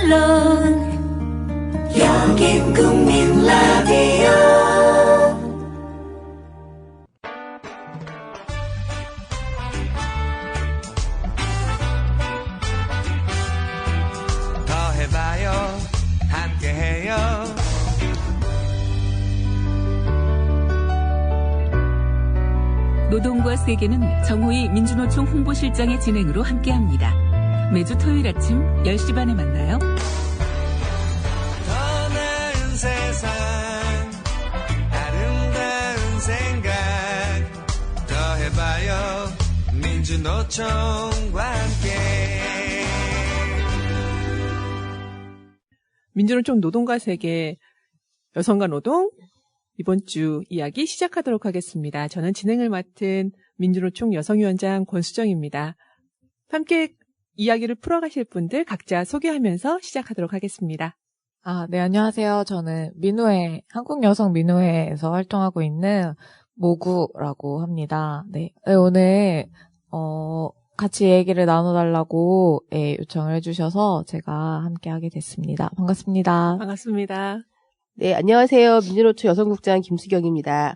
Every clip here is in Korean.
물론 여긴 국민 라디오. 더 해봐요 함께해요. 노동과 세계는 정호희 민주노총 홍보실장의 진행으로 함께합니다. 매주 토요일 아침 10시 반에 만나요. 더 나은 세상 아름다운 생각 더 해봐요 민주노총과 함께. 민주노총 노동과 세계 여성과 노동 이번 주 이야기 시작하도록 하겠습니다. 저는 진행을 맡은 민주노총 여성위원장 권수정입니다. 함께 이야기를 풀어가실 분들 각자 소개하면서 시작하도록 하겠습니다. 네, 안녕하세요. 저는 민우회, 한국여성민우회에서 활동하고 있는 모구라고 합니다. 네, 오늘, 같이 얘기를 나눠달라고 요청을 해주셔서 제가 함께 하게 됐습니다. 반갑습니다. 반갑습니다. 네, 안녕하세요. 민주노총 여성국장 김수경입니다.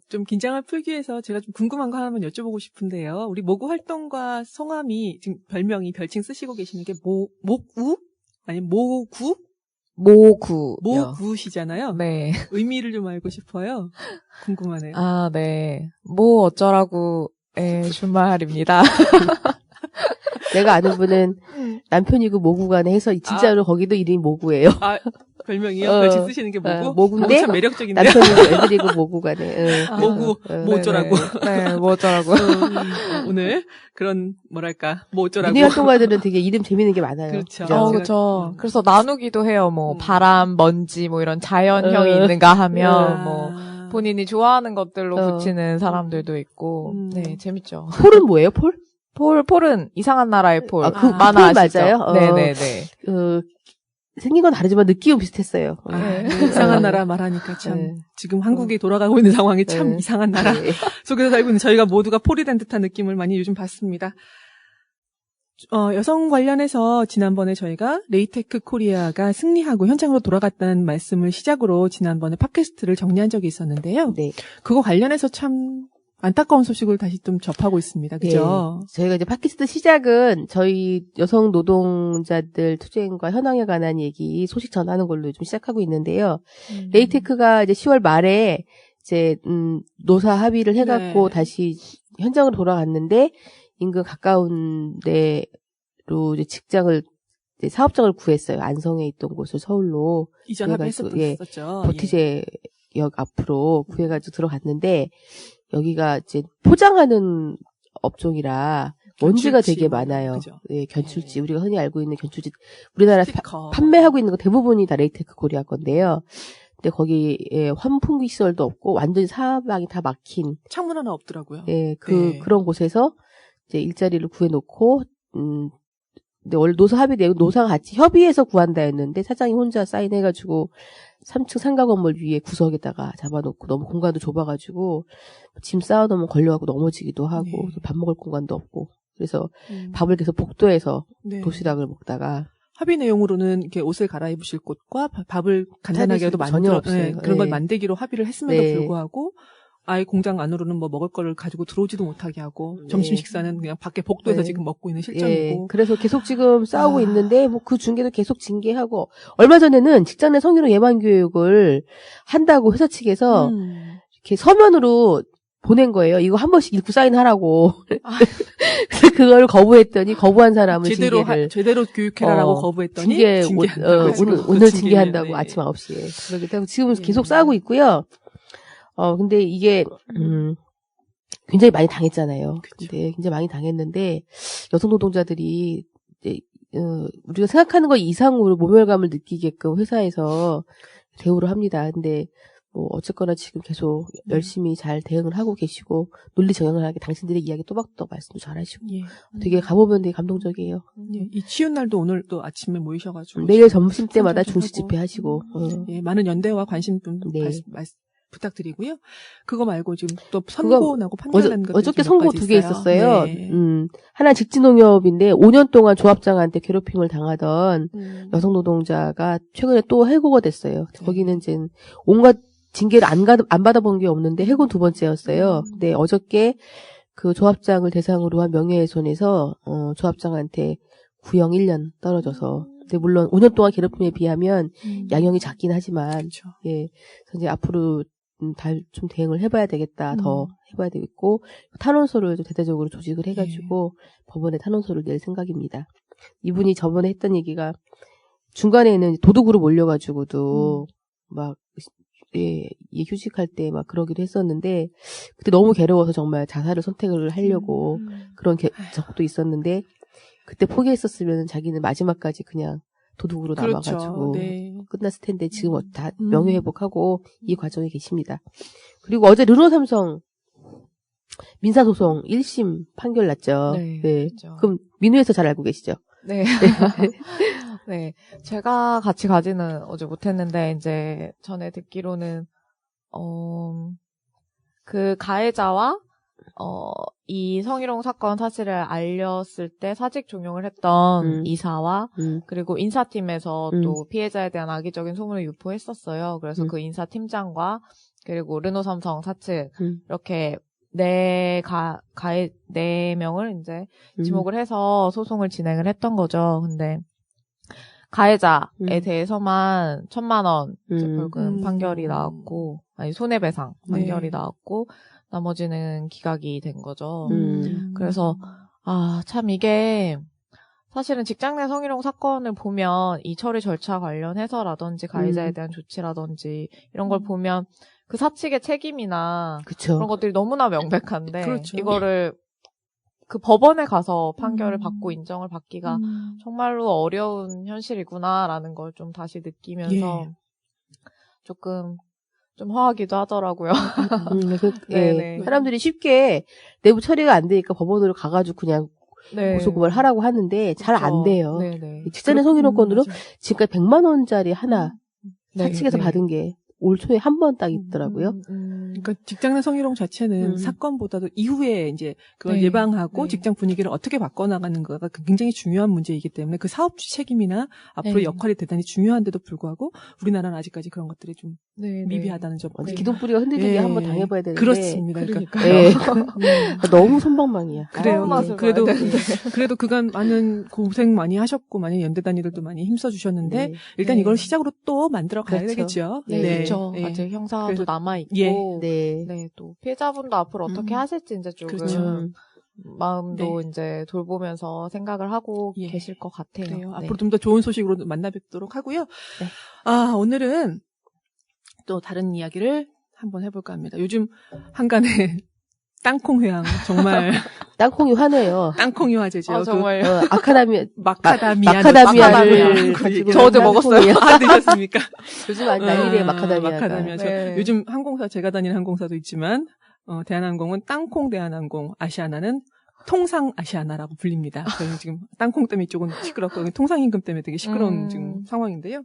좀 긴장을 풀기 위해서 제가 좀 궁금한 거 하나만 여쭤보고 싶은데요. 우리 모구 활동과 성함이 지금 별칭 쓰시고 계시는 게 목우? 아니면 모구? 모구시잖아요. 네. 의미를 좀 알고 싶어요. 궁금하네요. 네. 뭐 어쩌라고, 준말입니다. 내가 아는 분은 남편이고 모구간에 해서 진짜로 거기도 이름이 모구예요. 별명이요? 별칭 쓰시는 게 모구? 모구인데 참 매력적인데요. 남편이고 애들이고 모구간에. 모구, 뭐 어쩌라고. 네, 뭐 어쩌라고. 오늘 그런 뭐랄까 뭐 어쩌라고. 민희 활동가들은 되게 이름 재밌는 게 많아요. 그렇죠. 그렇죠. 그래서 나누기도 해요. 뭐 바람, 먼지, 뭐 이런 자연형이 있는가 하면 뭐 본인이 좋아하는 것들로 붙이는 사람들도 있고. 네, 재밌죠. 폴은 뭐예요? 폴? 폴은 이상한 나라의 폴. 폴 만화 아시죠? 맞아요? 네네네. 생긴 건 다르지만 느낌은 비슷했어요. 이상한 나라 말하니까 참 지금 한국이 돌아가고 있는 상황이 참 이상한 나라 속에서 살고 있는 저희가 모두가 폴이 된 듯한 느낌을 많이 요즘 받습니다. 여성 관련해서 지난번에 저희가 레이테크 코리아가 승리하고 현장으로 돌아갔다는 말씀을 시작으로 지난번에 팟캐스트를 정리한 적이 있었는데요. 네. 그거 관련해서 참 안타까운 소식을 다시 좀 접하고 있습니다. 그죠? 네. 저희가 이제 팟캐스트 시작은 저희 여성 노동자들 투쟁과 현황에 관한 얘기 소식 전하는 걸로 좀 시작하고 있는데요. 레이테크가 이제 10월 말에 이제 노사 합의를 해갖고 다시 현장으로 돌아갔는데 인근 가까운 데로 이제 직장을 이제 사업장을 구했어요. 안성에 있던 곳을 서울로 이전 합의했었죠. 보티제역 앞으로 구해가지고 들어갔는데. 여기가 이제 포장하는 업종이라 먼지가 되게 많아요. 그죠? 네, 견출지. 우리가 흔히 알고 있는 견출지. 우리나라에서 판매하고 있는 거 대부분이 다 레이테크 코리아 건데요. 근데 거기에 환풍기 시설도 없고 완전히 사방이 다 막힌. 창문 하나 없더라고요. 네, 그런 곳에서 이제 일자리를 구해놓고, 근데 원래 노사 합의 내용 노사가 같이 협의해서 구한다였는데 사장이 혼자 사인해가지고 3층 상가 건물 위에 구석에다가 잡아놓고 너무 공간도 좁아가지고 짐 쌓아놓으면 걸려가고 넘어지기도 하고 밥 먹을 공간도 없고 그래서 밥을 계속 복도에서 도시락을 먹다가 합의 내용으로는 이렇게 옷을 갈아입으실 곳과 밥을 간단하게도 전혀 없어요. 그런 걸 만들기로 합의를 했음에도 불구하고 아예 공장 안으로는 뭐 먹을 거를 가지고 들어오지도 못하게 하고 점심 식사는 그냥 밖에 복도에서 지금 먹고 있는 실정이고 그래서 계속 지금 싸우고 있는데 뭐 그 중계도 계속 징계하고 얼마 전에는 직장 내 성희롱 예방 교육을 한다고 회사 측에서 이렇게 서면으로 보낸 거예요. 이거 한 번씩 읽고 사인하라고. 그래서 그걸 거부했더니 거부한 사람은 제대로 교육해라라고 거부했더니 오늘 징계한다고 아침 9시에. 그러기 때문에 지금 계속 싸우고 있고요. 근데 이게, 굉장히 많이 당했잖아요. 근데 굉장히 많이 당했는데, 여성 노동자들이, 이제, 우리가 생각하는 것 이상으로 모멸감을 느끼게끔 회사에서 대우를 합니다. 근데, 뭐, 어쨌거나 지금 계속 열심히 잘 대응을 하고 계시고, 논리 정연을 하게 당신들의 이야기 또박또박 말씀도 잘 하시고, 되게 가보면 되게 감동적이에요. 이 치운 날도 오늘 또 아침에 모이셔가지고. 내일 점심 때마다 중시 집회 하시고, 많은 연대와 관심 분 부탁드리고요. 그거 말고 지금 또 선고나고 판결하는 것도 어저께 선고 2개 있었어요. 네. 하나 직진농협인데 5년 동안 조합장한테 괴롭힘을 당하던 여성 노동자가 최근에 또 해고가 됐어요. 거기는 이제 온갖 징계를 안 받아본 게 없는데 해고 2번째였어요. 근데 어저께 그 조합장을 대상으로 한 명예훼손에서 조합장한테 구형 1년 떨어져서. 근데 물론 5년 동안 괴롭힘에 비하면 양형이 작긴 하지만 그렇죠. 예, 그래서 이제 앞으로 좀 대응을 해봐야 되겠다. 더 해봐야 되겠고 탄원서를 좀 대대적으로 조직을 해가지고 법원에 탄원서를 낼 생각입니다. 이분이 저번에 했던 얘기가 중간에는 도둑으로 몰려가지고도 막 휴직할 때 막 그러기도 했었는데 그때 너무 괴로워서 정말 자살을 선택을 하려고 그런 적도 있었는데 그때 포기했었으면 자기는 마지막까지 그냥 도둑으로 그렇죠. 남아가지고 네. 끝났을 텐데 지금 다 명예회복하고 이 과정에 계십니다. 그리고 어제 르노삼성 민사소송 1심 판결 났죠. 네. 그렇죠. 그럼 민우에서 잘 알고 계시죠? 네. 네. 제가 같이 가지는 어제 못했는데, 이제 전에 듣기로는, 그 가해자와, 이 성희롱 사건 사실을 알렸을 때 사직 종용을 했던 이사와, 그리고 인사팀에서 또 피해자에 대한 악의적인 소문을 유포했었어요. 그래서 그 인사팀장과, 그리고 르노삼성 사측, 이렇게, 네 명을 이제 지목을 해서 소송을 진행을 했던 거죠. 근데 가해자에 대해서만 1,000만 원 이제 벌금 판결이 나왔고, 아니 손해배상 판결이 나왔고, 나머지는 기각이 된 거죠. 그래서 참 이게 사실은 직장 내 성희롱 사건을 보면 이 처리 절차 관련해서라든지 가해자에 대한 조치라든지 이런 걸 보면 그 사측의 책임이나 그쵸. 그런 것들이 너무나 명백한데 그렇죠. 이거를 그 법원에 가서 판결을 받고 인정을 받기가 정말로 어려운 현실이구나라는 걸 좀 다시 느끼면서 조금 좀 허하기도 하더라고요. 사람들이 쉽게 내부 처리가 안 되니까 법원으로 가가지고 그냥 고소고발 하라고 하는데 잘 안 돼요. 직장내 성희롱 건으로 지금까지 100만 원짜리 하나 사측에서 받은 게 올 초에 한 번 딱 있더라고요. 그러니까 직장 내 성희롱 자체는 사건보다도 이후에 이제 그걸 예방하고 직장 분위기를 어떻게 바꿔나가는 거가 굉장히 중요한 문제이기 때문에 그 사업주 책임이나 앞으로 역할이 대단히 중요한데도 불구하고 우리나라는 아직까지 그런 것들이 좀 미비하다는 점. 기둥뿌리가 흔들리게 한번 당해봐야 되는데. 그렇습니다. 너무 손방망이야. 그래요. 그래도 그간 많은 고생 많이 하셨고 많은 연대 단위들도 많이 힘써주셨는데 일단 이걸 시작으로 또 만들어 가야 되겠죠. 그렇죠. 아직 형사도 남아있고, 또 피해자분도 앞으로 어떻게 하실지 이제 조금 마음도 이제 돌보면서 생각을 하고 계실 것 같아요. 앞으로 좀 더 좋은 소식으로 만나 뵙도록 하고요. 오늘은 또 다른 이야기를 한번 해볼까 합니다. 요즘 한간에 땅콩 회항 정말 땅콩이 화내요. 땅콩이 화제죠. 정말 마카다미아를 가지고 저 어제 먹었어요. 드셨습니까? 요즘 아주 난리래요. 마카다미아. 요즘 항공사 제가 다니는 항공사도 있지만 대한항공은 땅콩 대한항공, 아시아나는 통상 아시아나라고 불립니다. 저희는 지금 땅콩 때문에 이쪽은 시끄럽고 통상임금 때문에 되게 시끄러운 지금 상황인데요.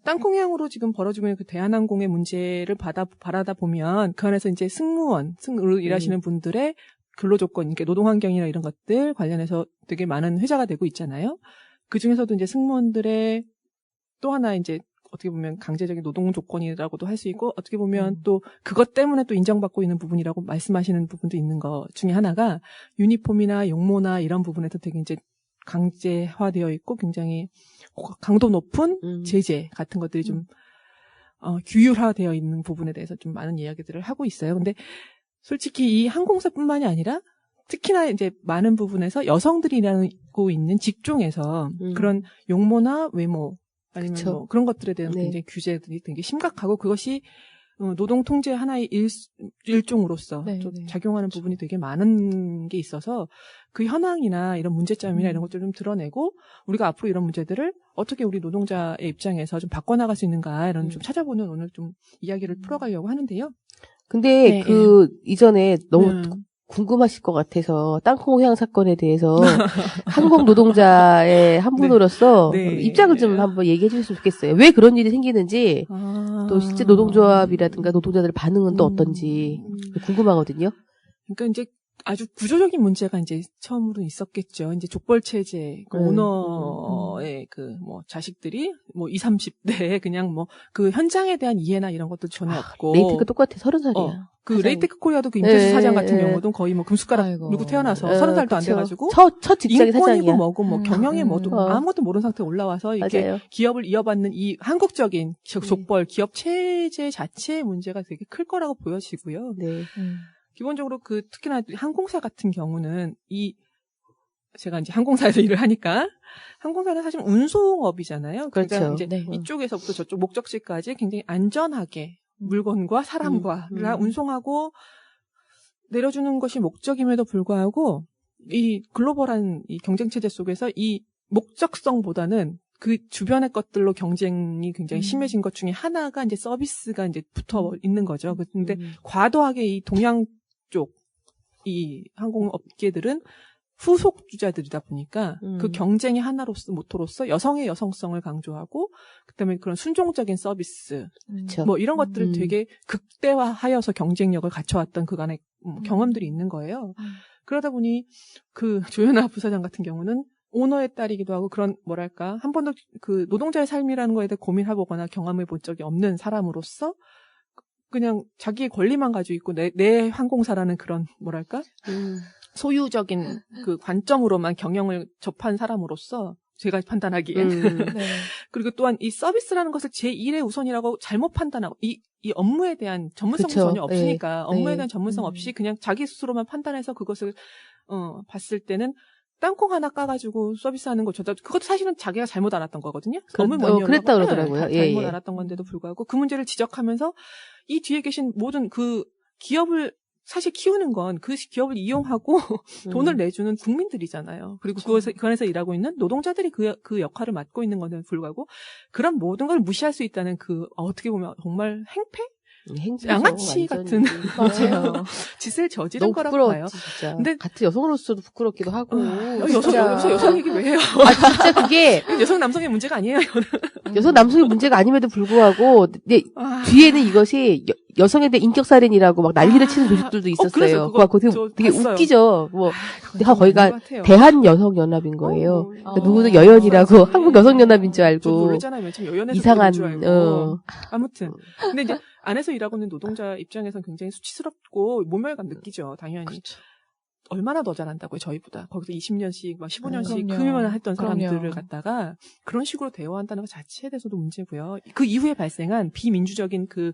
땅콩향으로 지금 벌어지고 있는 그 대한항공의 문제를 바라다 보면 그 안에서 이제 승무원으로 일하시는 분들의 근로조건, 그러니까 노동환경이나 이런 것들 관련해서 되게 많은 회자가 되고 있잖아요. 그 중에서도 이제 승무원들의 또 하나 이제 어떻게 보면 강제적인 노동 조건이라고도 할 수 있고 어떻게 보면 또 그것 때문에 또 인정받고 있는 부분이라고 말씀하시는 부분도 있는 것 중에 하나가 유니폼이나 용모나 이런 부분에서 되게 이제 강제화되어 있고 굉장히 강도 높은 제재 같은 것들이 좀 규율화되어 있는 부분에 대해서 좀 많은 이야기들을 하고 있어요. 근데 솔직히 이 항공사뿐만이 아니라 특히나 이제 많은 부분에서 여성들이 일하고 있는 직종에서 그런 용모나 외모 아니면 뭐 그런 것들에 대한 굉장히 규제들이 되게 심각하고 그것이 노동 통제 하나의 일종으로서 좀 작용하는 부분이 되게 많은 게 있어서 그 현황이나 이런 문제점이나 이런 것들을 좀 드러내고 우리가 앞으로 이런 문제들을 어떻게 우리 노동자의 입장에서 좀 바꿔나갈 수 있는가 이런 좀 찾아보는 오늘 좀 이야기를 풀어가려고 하는데요. 근데 이전에 너무 궁금하실 것 같아서 땅콩 회항 사건에 대해서 항공 노동자의 한 분으로서 네. 입장을 좀 한번 얘기해 주셨으면 좋겠어요. 왜 그런 일이 생기는지 또 실제 노동조합이라든가 노동자들의 반응은 또 어떤지 궁금하거든요. 그러니까 이제 아주 구조적인 문제가 이제 처음으로 있었겠죠. 이제 족벌 체제, 그 오너의 그 뭐 자식들이 뭐 20, 30대 그냥 뭐 그 현장에 대한 이해나 이런 것도 전혀 없고. 레이테크 똑같아 30살이야. 그 레이테크 코리아도 그 임태수 네, 사장 같은 네. 경우도 거의 뭐 금숟가락 아이고. 물고 태어나서 30살도 안 그쵸. 돼가지고 첫 직장이 인권이고 사장이야. 뭐고 뭐 경영에 뭐도 어. 아무것도 모르는 상태에 올라와서 이게 맞아요. 기업을 이어받는 이 한국적인 족벌 기업 체제 자체의 문제가 되게 클 거라고 보여지고요. 네. 기본적으로 그 특히나 항공사 같은 경우는 제가 이제 항공사에서 일을 하니까 항공사는 사실 운송업이잖아요. 그렇죠. 그러니까 이제 네. 이쪽에서부터 저쪽 목적지까지 굉장히 안전하게 물건과 사람과 운송하고 내려주는 것이 목적임에도 불구하고 이 글로벌한 이 경쟁 체제 속에서 이 목적성보다는 그 주변의 것들로 경쟁이 굉장히 심해진 것 중에 하나가 이제 서비스가 이제 붙어 있는 거죠. 근데 과도하게 이 동양 쪽 이 항공업계들은 후속주자들이다 보니까 그 경쟁의 하나로서 모토로서 여성의 여성성을 강조하고 그다음에 그런 순종적인 서비스 그렇죠. 뭐 이런 것들을 되게 극대화하여서 경쟁력을 갖춰왔던 그간의 경험들이 있는 거예요. 그러다 보니 그 조현아 부사장 같은 경우는 오너의 딸이기도 하고 그런 뭐랄까 한 번도 그 노동자의 삶이라는 거에 대해 고민해보거나 경험해 본 적이 없는 사람으로서 그냥 자기의 권리만 가지고 있고 내 항공사라는 그런 뭐랄까 소유적인 그 관점으로만 경영을 접한 사람으로서 제가 판단하기엔 네. 그리고 또한 이 서비스라는 것을 제1의 우선이라고 잘못 판단하고 이 업무에 대한 전문성이 그쵸. 전혀 없으니까 네. 업무에 네. 대한 전문성 없이 그냥 자기 스스로만 판단해서 그것을 봤을 때는 땅콩 하나 까가지고 서비스하는 거 그것도 사실은 자기가 잘못 알았던 거거든요. 그랬다 그러더라고요. 잘못 예. 알았던 건데도 불구하고 그 문제를 지적하면서 이 뒤에 계신 모든 그 기업을 사실 키우는 건 그 기업을 이용하고 돈을 내주는 국민들이잖아요. 그리고 그 안에서 일하고 있는 노동자들이 그 역할을 맡고 있는 건데도 불구하고 그런 모든 걸 무시할 수 있다는 그 어떻게 보면 정말 행패? 행패죠, 양아치 완전히. 같은 맞아요. 짓을 저지른 너무 거라고 봐요. 부끄러웠지 진짜. 근데 같은 여성으로서도 부끄럽기도 하고. 여성 얘기 왜 해요? 아 진짜 그게 여성 남성의 문제가 아니에요. 이거는. 여성 남성의 문제가 아님에도 불구하고 뒤에는 이것이 여성에 대한 인격살인이라고 막 난리를 치는 조직들도 있었어요. 그거 되게 봤어요. 웃기죠. 뭐 거기가 같아요. 대한여성연합인 거예요. 그러니까 누구는 아, 여연이라고 맞아요. 한국여성연합인 줄 저도 알고 놀랐잖아요. 지금 여연에서 이상한 줄 알고. 아무튼 근데 이제 안에서 일하고 있는 노동자 입장에서는 굉장히 수치스럽고 모멸감 느끼죠. 당연히. 그렇죠. 얼마나 더 잘한다고요, 저희보다. 거기서 20년씩, 막 15년씩 그럼요. 금유만 했던 그럼요. 사람들을 갖다가 그런 식으로 대우한다는 것 자체에 대해서도 문제고요. 그 이후에 발생한 비민주적인 그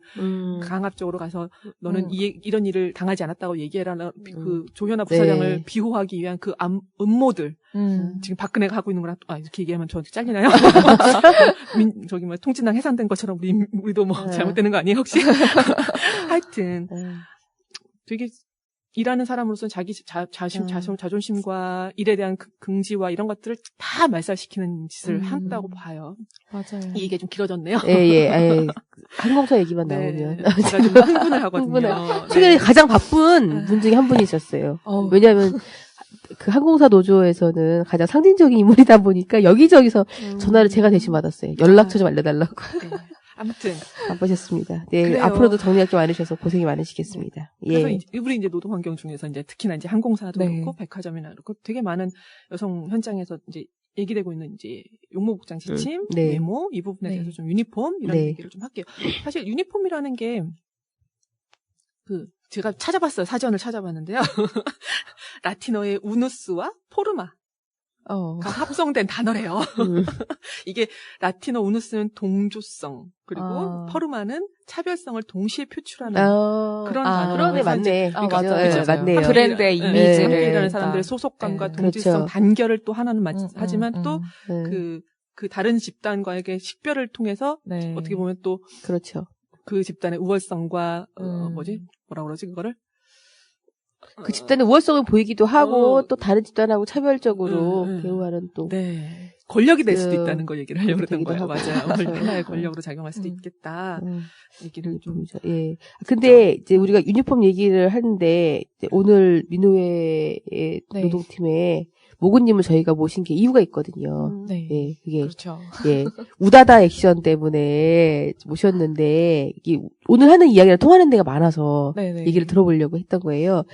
강압적으로 가서 너는 이런 일을 당하지 않았다고 얘기해라. 그 조현아 부사장을 네. 비호하기 위한 그 음모들. 지금 박근혜가 하고 있는 거랑 이렇게 얘기하면 저한테 잘리나요? 저기 뭐 통진당 해산된 것처럼 우리도 뭐 잘못되는 거 아니에요, 혹시? 하여튼 되게 일하는 사람으로서는 자기 자존심과 일에 대한 긍지와 이런 것들을 다 말살시키는 짓을 한다고 봐요. 맞아요. 이 얘기가 좀 길어졌네요. 예. 항공사 얘기만 네, 나오면 제가 좀 흥분을 하거든요. 최근에 네. 가장 바쁜 분 중에 한 분이셨어요. 왜냐하면 그 항공사 노조에서는 가장 상징적인 인물이다 보니까 여기저기서 전화를 제가 대신 받았어요. 연락처 좀 알려달라고. 네. 아무튼 바쁘셨습니다. 네, 그래요. 앞으로도 정리할 게 많으셔서 고생이 많으시겠습니다. 그래서 예. 우리 이제 노동 환경 중에서 이제 특히나 이제 항공사도 네. 그렇고 백화점이나 그렇고 되게 많은 여성 현장에서 이제 얘기되고 있는 이제 용모복장 지침, 네. 외모 이 부분에 네. 대해서 좀 유니폼 이런 네. 얘기를 좀 할게요. 사실 유니폼이라는 게 제가 찾아봤어요. 사전을 찾아봤는데요. 라틴어의 우누스와 포르마 가 합성된 단어래요. 이게 라틴어 우누스는 동조성 그리고 포르마는 차별성을 동시에 표출하는 그런 단어라고 그러네, 해서 맞네. 이제 그러니까 맞아요. 네, 맞네요. 브랜드의 함께 이미지를 일하는 다. 사람들의 소속감과 네. 동질성, 그렇죠. 단결을 또 하나는 하지만 또 네. 그 다른 집단과의 식별을 통해서 네. 어떻게 보면 또 그렇죠. 그 집단의 우월성과 뭐라 그러지 그거를 그 집단의 우월성을 보이기도 하고 또 다른 집단하고 차별적으로 대우하는 또 네. 권력이 될 수도 있다는 거 얘기를 하려고 그랬던 되기도 거예요. 하고. 맞아요. 하나의 권력으로 작용할 수도 있겠다. 얘기를 좀. 예. 근데 이제 우리가 유니폼 얘기를 하는데 이제 오늘 민우회의 네. 노동팀에 모근님을 저희가 모신 게 이유가 있거든요. 네. 예, 그게 그렇죠. 예 우다다 액션 때문에 모셨는데 이게 오늘 하는 이야기랑 통하는 데가 많아서 네네. 얘기를 들어보려고 했던 거예요.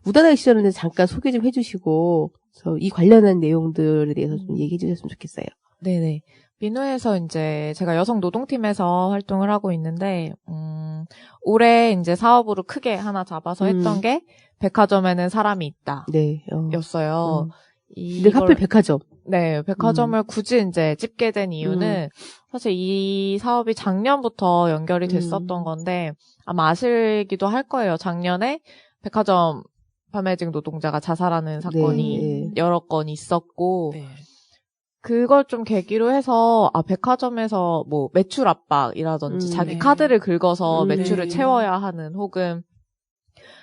우다다 액션에 대해서 잠깐 소개 좀 해주시고 그래서 이 관련한 내용들에 대해서 좀 얘기해 주셨으면 좋겠어요. 네네. 민우에서 이제 제가 여성 노동팀에서 활동을 하고 있는데, 올해 이제 사업으로 크게 하나 잡아서 했던 게 백화점에는 사람이 있다. 네. 였어요. 근데 하필 백화점. 네, 백화점을 굳이 이제 찝게 된 이유는 사실 이 사업이 작년부터 연결이 됐었던 건데 아마 아시기도 할 거예요. 작년에 백화점 판매직 노동자가 자살하는 사건이 네. 여러 건 있었고 네. 그걸 좀 계기로 해서 백화점에서 뭐 매출 압박이라든지 자기 네. 카드를 긁어서 매출을 네. 채워야 하는 혹은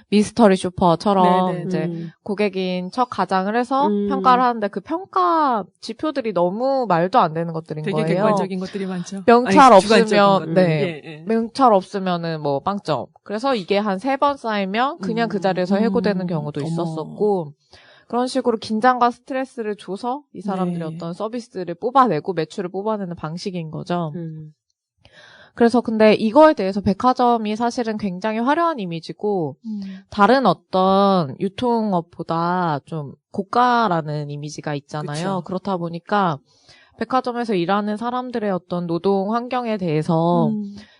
미스터리 슈퍼처럼 네, 네. 이제 고객인 척 가장을 해서 평가를 하는데 그 평가 지표들이 너무 말도 안 되는 것들인 되게 거예요. 객관적인 것들이 많죠. 명찰 아니, 주관적인 없으면 것들. 네. 예, 예. 명찰 없으면은 뭐 빵점. 그래서 이게 한 3번 쌓이면 그냥 그 자리에서 해고되는 경우도 어머. 있었었고 그런 식으로 긴장과 스트레스를 줘서 이 사람들이 네. 어떤 서비스를 뽑아내고 매출을 뽑아내는 방식인 거죠. 그래서 근데 이거에 대해서 백화점이 사실은 굉장히 화려한 이미지고 다른 어떤 유통업보다 좀 고가라는 이미지가 있잖아요. 그쵸. 그렇다 보니까 백화점에서 일하는 사람들의 어떤 노동 환경에 대해서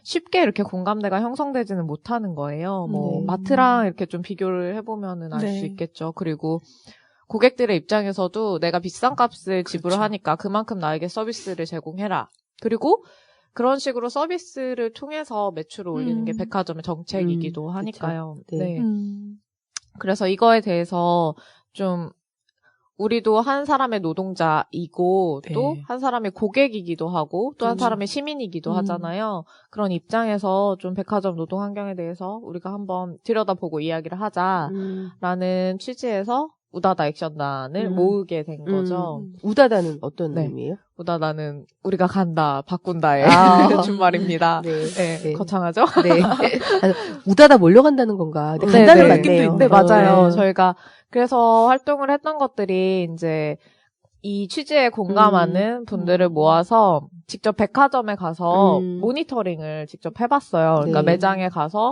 쉽게 이렇게 공감대가 형성되지는 못하는 거예요. 뭐 네. 마트랑 이렇게 좀 비교를 해보면은 알 수 네. 있겠죠. 그리고 고객들의 입장에서도 내가 비싼 값을 지불하니까 그만큼 나에게 서비스를 제공해라. 그리고 그런 식으로 서비스를 통해서 매출을 올리는 게 백화점의 정책이기도 하니까요. 그쵸. 네. 네. 그래서 이거에 대해서 좀 우리도 한 사람의 노동자이고 네. 또 한 사람의 고객이기도 하고 또 한 그렇죠. 사람의 시민이기도 하잖아요. 그런 입장에서 좀 백화점 노동 환경에 대해서 우리가 한번 들여다보고 이야기를 하자라는 취지에서 우다다 액션단을 모으게 된 거죠. 우다다는 어떤 네. 의미예요? 우다다는 우리가 간다, 바꾼다의 준말입니다. 네. 네, 네. 거창하죠? 네. 우다다 몰려간다는 건가? 근데 네, 간다는 네. 맞네요. 네, 맞아요. 네. 저희가 그래서 활동을 했던 것들이 이제 이 취지에 공감하는 분들을 모아서 직접 백화점에 가서 모니터링을 직접 해봤어요. 그러니까 네. 매장에 가서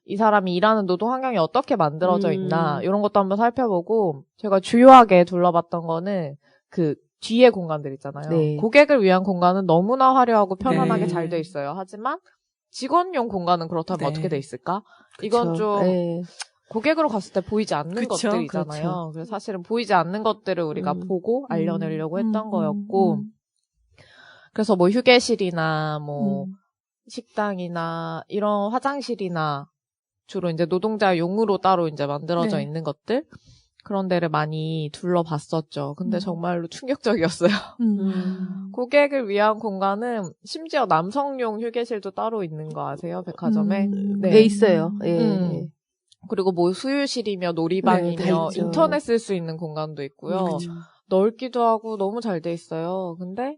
이 사람이 일하는 노동 환경이 어떻게 만들어져 있나 이런 것도 한번 살펴보고 제가 주요하게 둘러봤던 거는 그 뒤에 공간들 있잖아요. 네. 고객을 위한 공간은 너무나 화려하고 편안하게 네. 잘 돼 있어요. 하지만 직원용 공간은 그렇다면 네. 어떻게 돼 있을까? 이건 좀 네. 고객으로 갔을 때 보이지 않는 그쵸, 것들이잖아요. 그렇죠. 그래서 사실은 보이지 않는 것들을 우리가 보고 알려내려고 했던 거였고 그래서 뭐 휴게실이나 뭐 식당이나 이런 화장실이나 주로 이제 노동자용으로 따로 이제 만들어져 네. 있는 것들 그런 데를 많이 둘러봤었죠. 근데 정말로 충격적이었어요. 고객을 위한 공간은 심지어 남성용 휴게실도 따로 있는 거 아세요? 백화점에? 네, 있어요. 예. 음. 그리고 뭐 수유실이며 네, 놀이방이며 다 있죠. 인터넷 쓸 수 있는 공간도 있고요. 넓기도 하고 너무 잘 돼 있어요. 근데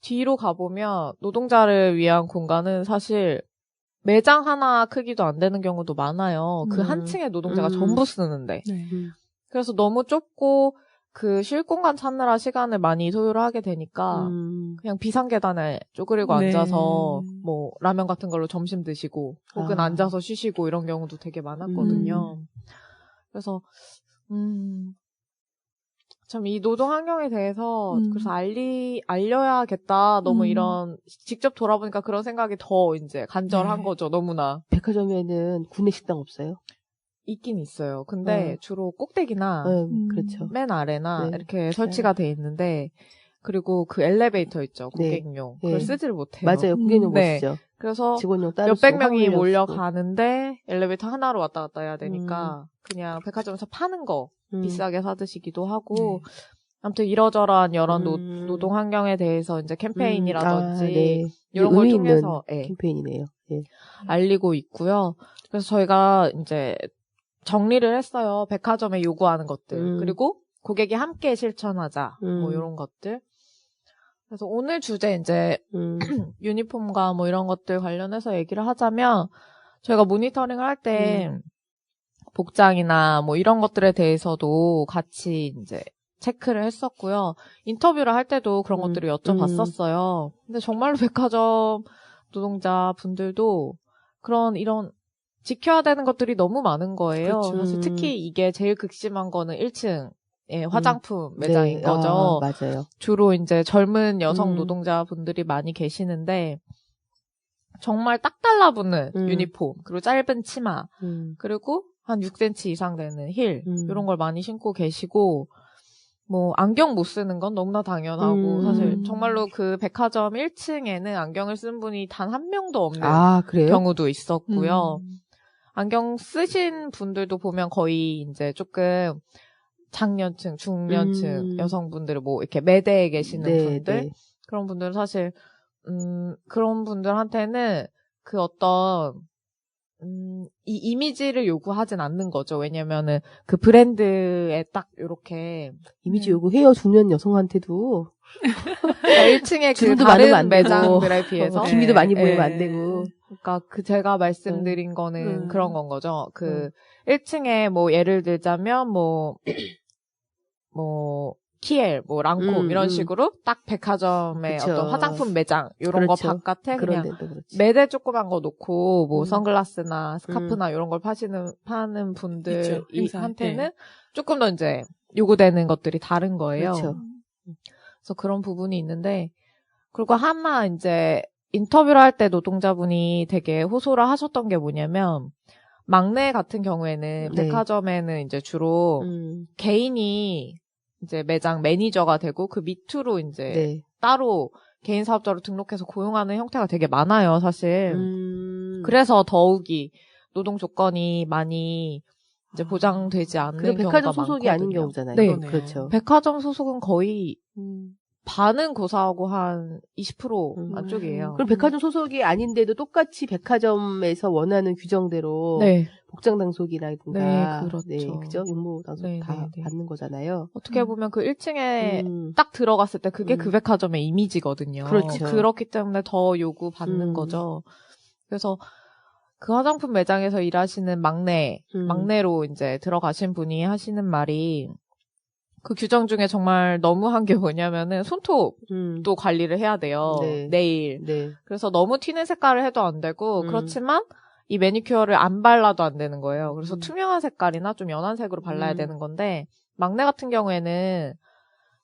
뒤로 가보면 노동자를 위한 공간은 사실 매장 하나 크기도 안 되는 경우도 많아요. 그 한 층의 노동자가 전부 쓰는데. 네. 그래서 너무 좁고 그 쉴 공간 찾느라 시간을 많이 소요를 하게 되니까 그냥 비상계단에 쪼그리고 네. 앉아서 뭐 라면 같은 걸로 점심 드시고 혹은 앉아서 쉬시고 이런 경우도 되게 많았거든요. 그래서 참 이 노동 환경에 대해서 그래서 알려야겠다. 너무 이런 직접 돌아보니까 그런 생각이 더 이제 간절한 네. 거죠. 너무나. 백화점에는 구내 식당 없어요? 있긴 있어요. 근데 주로 꼭대기나 그렇죠. 맨 아래나 네. 이렇게 설치가 돼 있는데 그리고 그 엘리베이터 있죠. 네. 고객용. 네. 그걸 쓰지를 못해요. 맞아요. 고객용 네. 못 쓰죠. 그래서 직원용 따로 몇백 쓰고 명이 화물용 몰려가는데 엘리베이터 하나로 왔다 갔다 해야 되니까 그냥 백화점에서 파는 거 쓰고. 비싸게 사드시기도 하고 아무튼 이러저러한 여러 노동 환경에 대해서 이제 캠페인이라든지 네. 이런 걸 의미 통해서 있는 캠페인이네요. 예. 알리고 있고요. 그래서 저희가 이제 정리를 했어요. 백화점에 요구하는 것들. 그리고 고객이 함께 실천하자. 뭐 이런 것들. 그래서 오늘 주제 이제 유니폼과 뭐 이런 것들 관련해서 얘기를 하자면 저희가 모니터링을 할 때 복장이나 뭐 이런 것들에 대해서도 같이 이제 체크를 했었고요. 인터뷰를 할 때도 그런 것들을 여쭤봤었어요. 근데 정말로 백화점 노동자 분들도 이런 지켜야 되는 것들이 너무 많은 거예요. 그렇죠. 사실 특히 이게 제일 극심한 거는 1층 화장품 매장인 네. 거죠. 맞아요. 주로 이제 젊은 여성 노동자분들이 많이 계시는데 정말 딱 달라붙는 유니폼, 그리고 짧은 치마, 그리고 한 6cm 이상 되는 힐 이런 걸 많이 신고 계시고 뭐 안경 못 쓰는 건 너무나 당연하고 사실 정말로 그 백화점 1층에는 안경을 쓴 분이 단 한 명도 없는 경우도 있었고요. 안경 쓰신 분들도 보면 거의 이제 조금 장년층, 중년층 여성분들 뭐 이렇게 매대에 계시는 분들 그런 분들은 사실 그런 분들한테는 그 어떤 이 이미지를 요구하진 않는 거죠. 왜냐면은 그 브랜드에 딱 요렇게 이미지 요구해요. 중년 여성한테도 1층에 그 다른 매장들에 비해서 기미도 많이 보이면 안 되고. 그러니까 제가 말씀드린 거는 그런 건 거죠. 1층에 뭐 예를 들자면 뭐 키엘, 뭐 랑콤 이런 식으로 딱 백화점의 그쵸. 어떤 화장품 매장 이런 거 바깥에 그냥 매대 조그만 거 놓고 뭐 선글라스나 스카프나 이런 걸 파는 분들한테는 조금 더 이제 요구되는 것들이 다른 거예요. 그렇죠. 그래서 그런 부분이 있는데 그리고 하나 이제 인터뷰를 할 때 노동자분이 되게 호소를 하셨던 게 뭐냐면 막내 같은 경우에는 백화점에는 이제 주로 개인이 이제 매장 매니저가 되고 그 밑으로 이제 따로 개인 사업자로 등록해서 고용하는 형태가 되게 많아요, 사실. 그래서 더욱이 노동 조건이 많이 이제 보장되지 않는 경우가 많거든요. 백화점 소속이 아닌 경우잖아요. 네, 그렇죠. 백화점 소속은 거의 반은 고사하고 한 20% 안쪽이에요. 그럼 백화점 소속이 아닌데도 똑같이 백화점에서 원하는 규정대로 복장 당속이라든가 그죠? 용모 당속 다 받는 거잖아요. 어떻게 보면 그 1층에 딱 들어갔을 때 그게 그 백화점의 이미지거든요. 그렇죠. 그렇기 때문에 더 요구받는 거죠. 그래서 그 화장품 매장에서 일하시는 막내로 이제 들어가신 분이 하시는 말이 그 규정 중에 정말 너무한 게 뭐냐면은 손톱도 관리를 해야 돼요. 네일. 그래서 너무 튀는 색깔을 해도 안 되고 그렇지만 이 매니큐어를 안 발라도 안 되는 거예요. 그래서 투명한 색깔이나 좀 연한 색으로 발라야 되는 건데 막내 같은 경우에는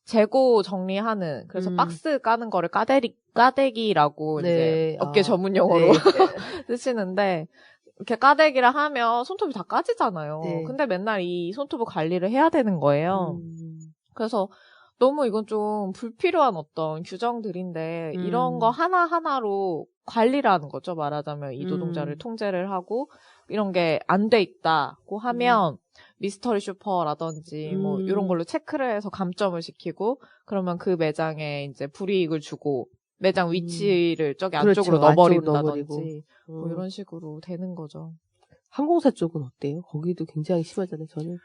재고 정리하는 그래서 박스 까는 거를 까대기라고 이제 업계 전문 용어로 쓰시는데 이렇게 까대기를 하면 손톱이 다 까지잖아요. 근데 맨날 이 손톱을 관리를 해야 되는 거예요. 그래서 너무 이건 좀 불필요한 어떤 규정들인데 이런 거 하나하나로 관리를 하는 거죠. 말하자면 이 노동자를 통제를 하고 이런 게 안 돼 있다고 하면 미스터리 슈퍼라든지 뭐 이런 걸로 체크를 해서 감점을 시키고 그러면 그 매장에 이제 불이익을 주고 매장 위치를 저기 안쪽으로 넣어버린다든지 뭐 이런 식으로 되는 거죠. 항공사 쪽은 어때요? 거기도 굉장히 심하잖아요. 저는.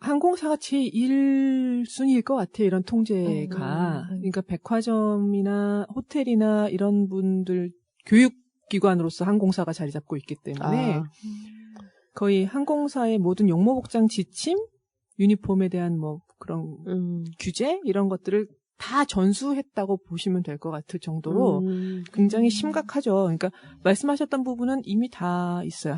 항공사가 제일 1순위일 것 같아요. 이런 통제가. 그러니까 백화점이나 호텔이나 이런 분들 교육기관으로서 항공사가 자리 잡고 있기 때문에 거의 항공사의 모든 용모복장 지침, 유니폼에 대한 뭐 그런 규제 이런 것들을 다 전수했다고 보시면 될 것 같을 정도로 굉장히 심각하죠. 그러니까 말씀하셨던 부분은 이미 다 있어요.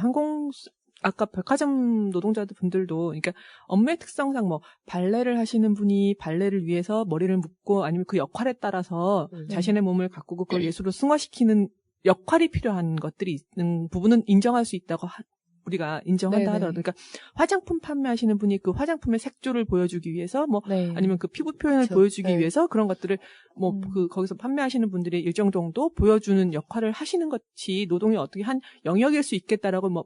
아까 백화점 노동자들 분들도, 그러니까 업무의 특성상 뭐 발레를 하시는 분이 발레를 위해서 머리를 묶고 아니면 그 역할에 따라서 자신의 몸을 가꾸고 그걸 예술로 승화시키는 역할이 필요한 것들이 있는 부분은 인정할 수 있다고 우리가 인정한다 하더라도, 그러니까 화장품 판매하시는 분이 그 화장품의 색조를 보여주기 위해서 뭐 아니면 그 피부 표현을 보여주기 위해서 그런 것들을 뭐 그 거기서 판매하시는 분들이 일정 정도 보여주는 역할을 하시는 것이 노동의 어떻게 한 영역일 수 있겠다라고 뭐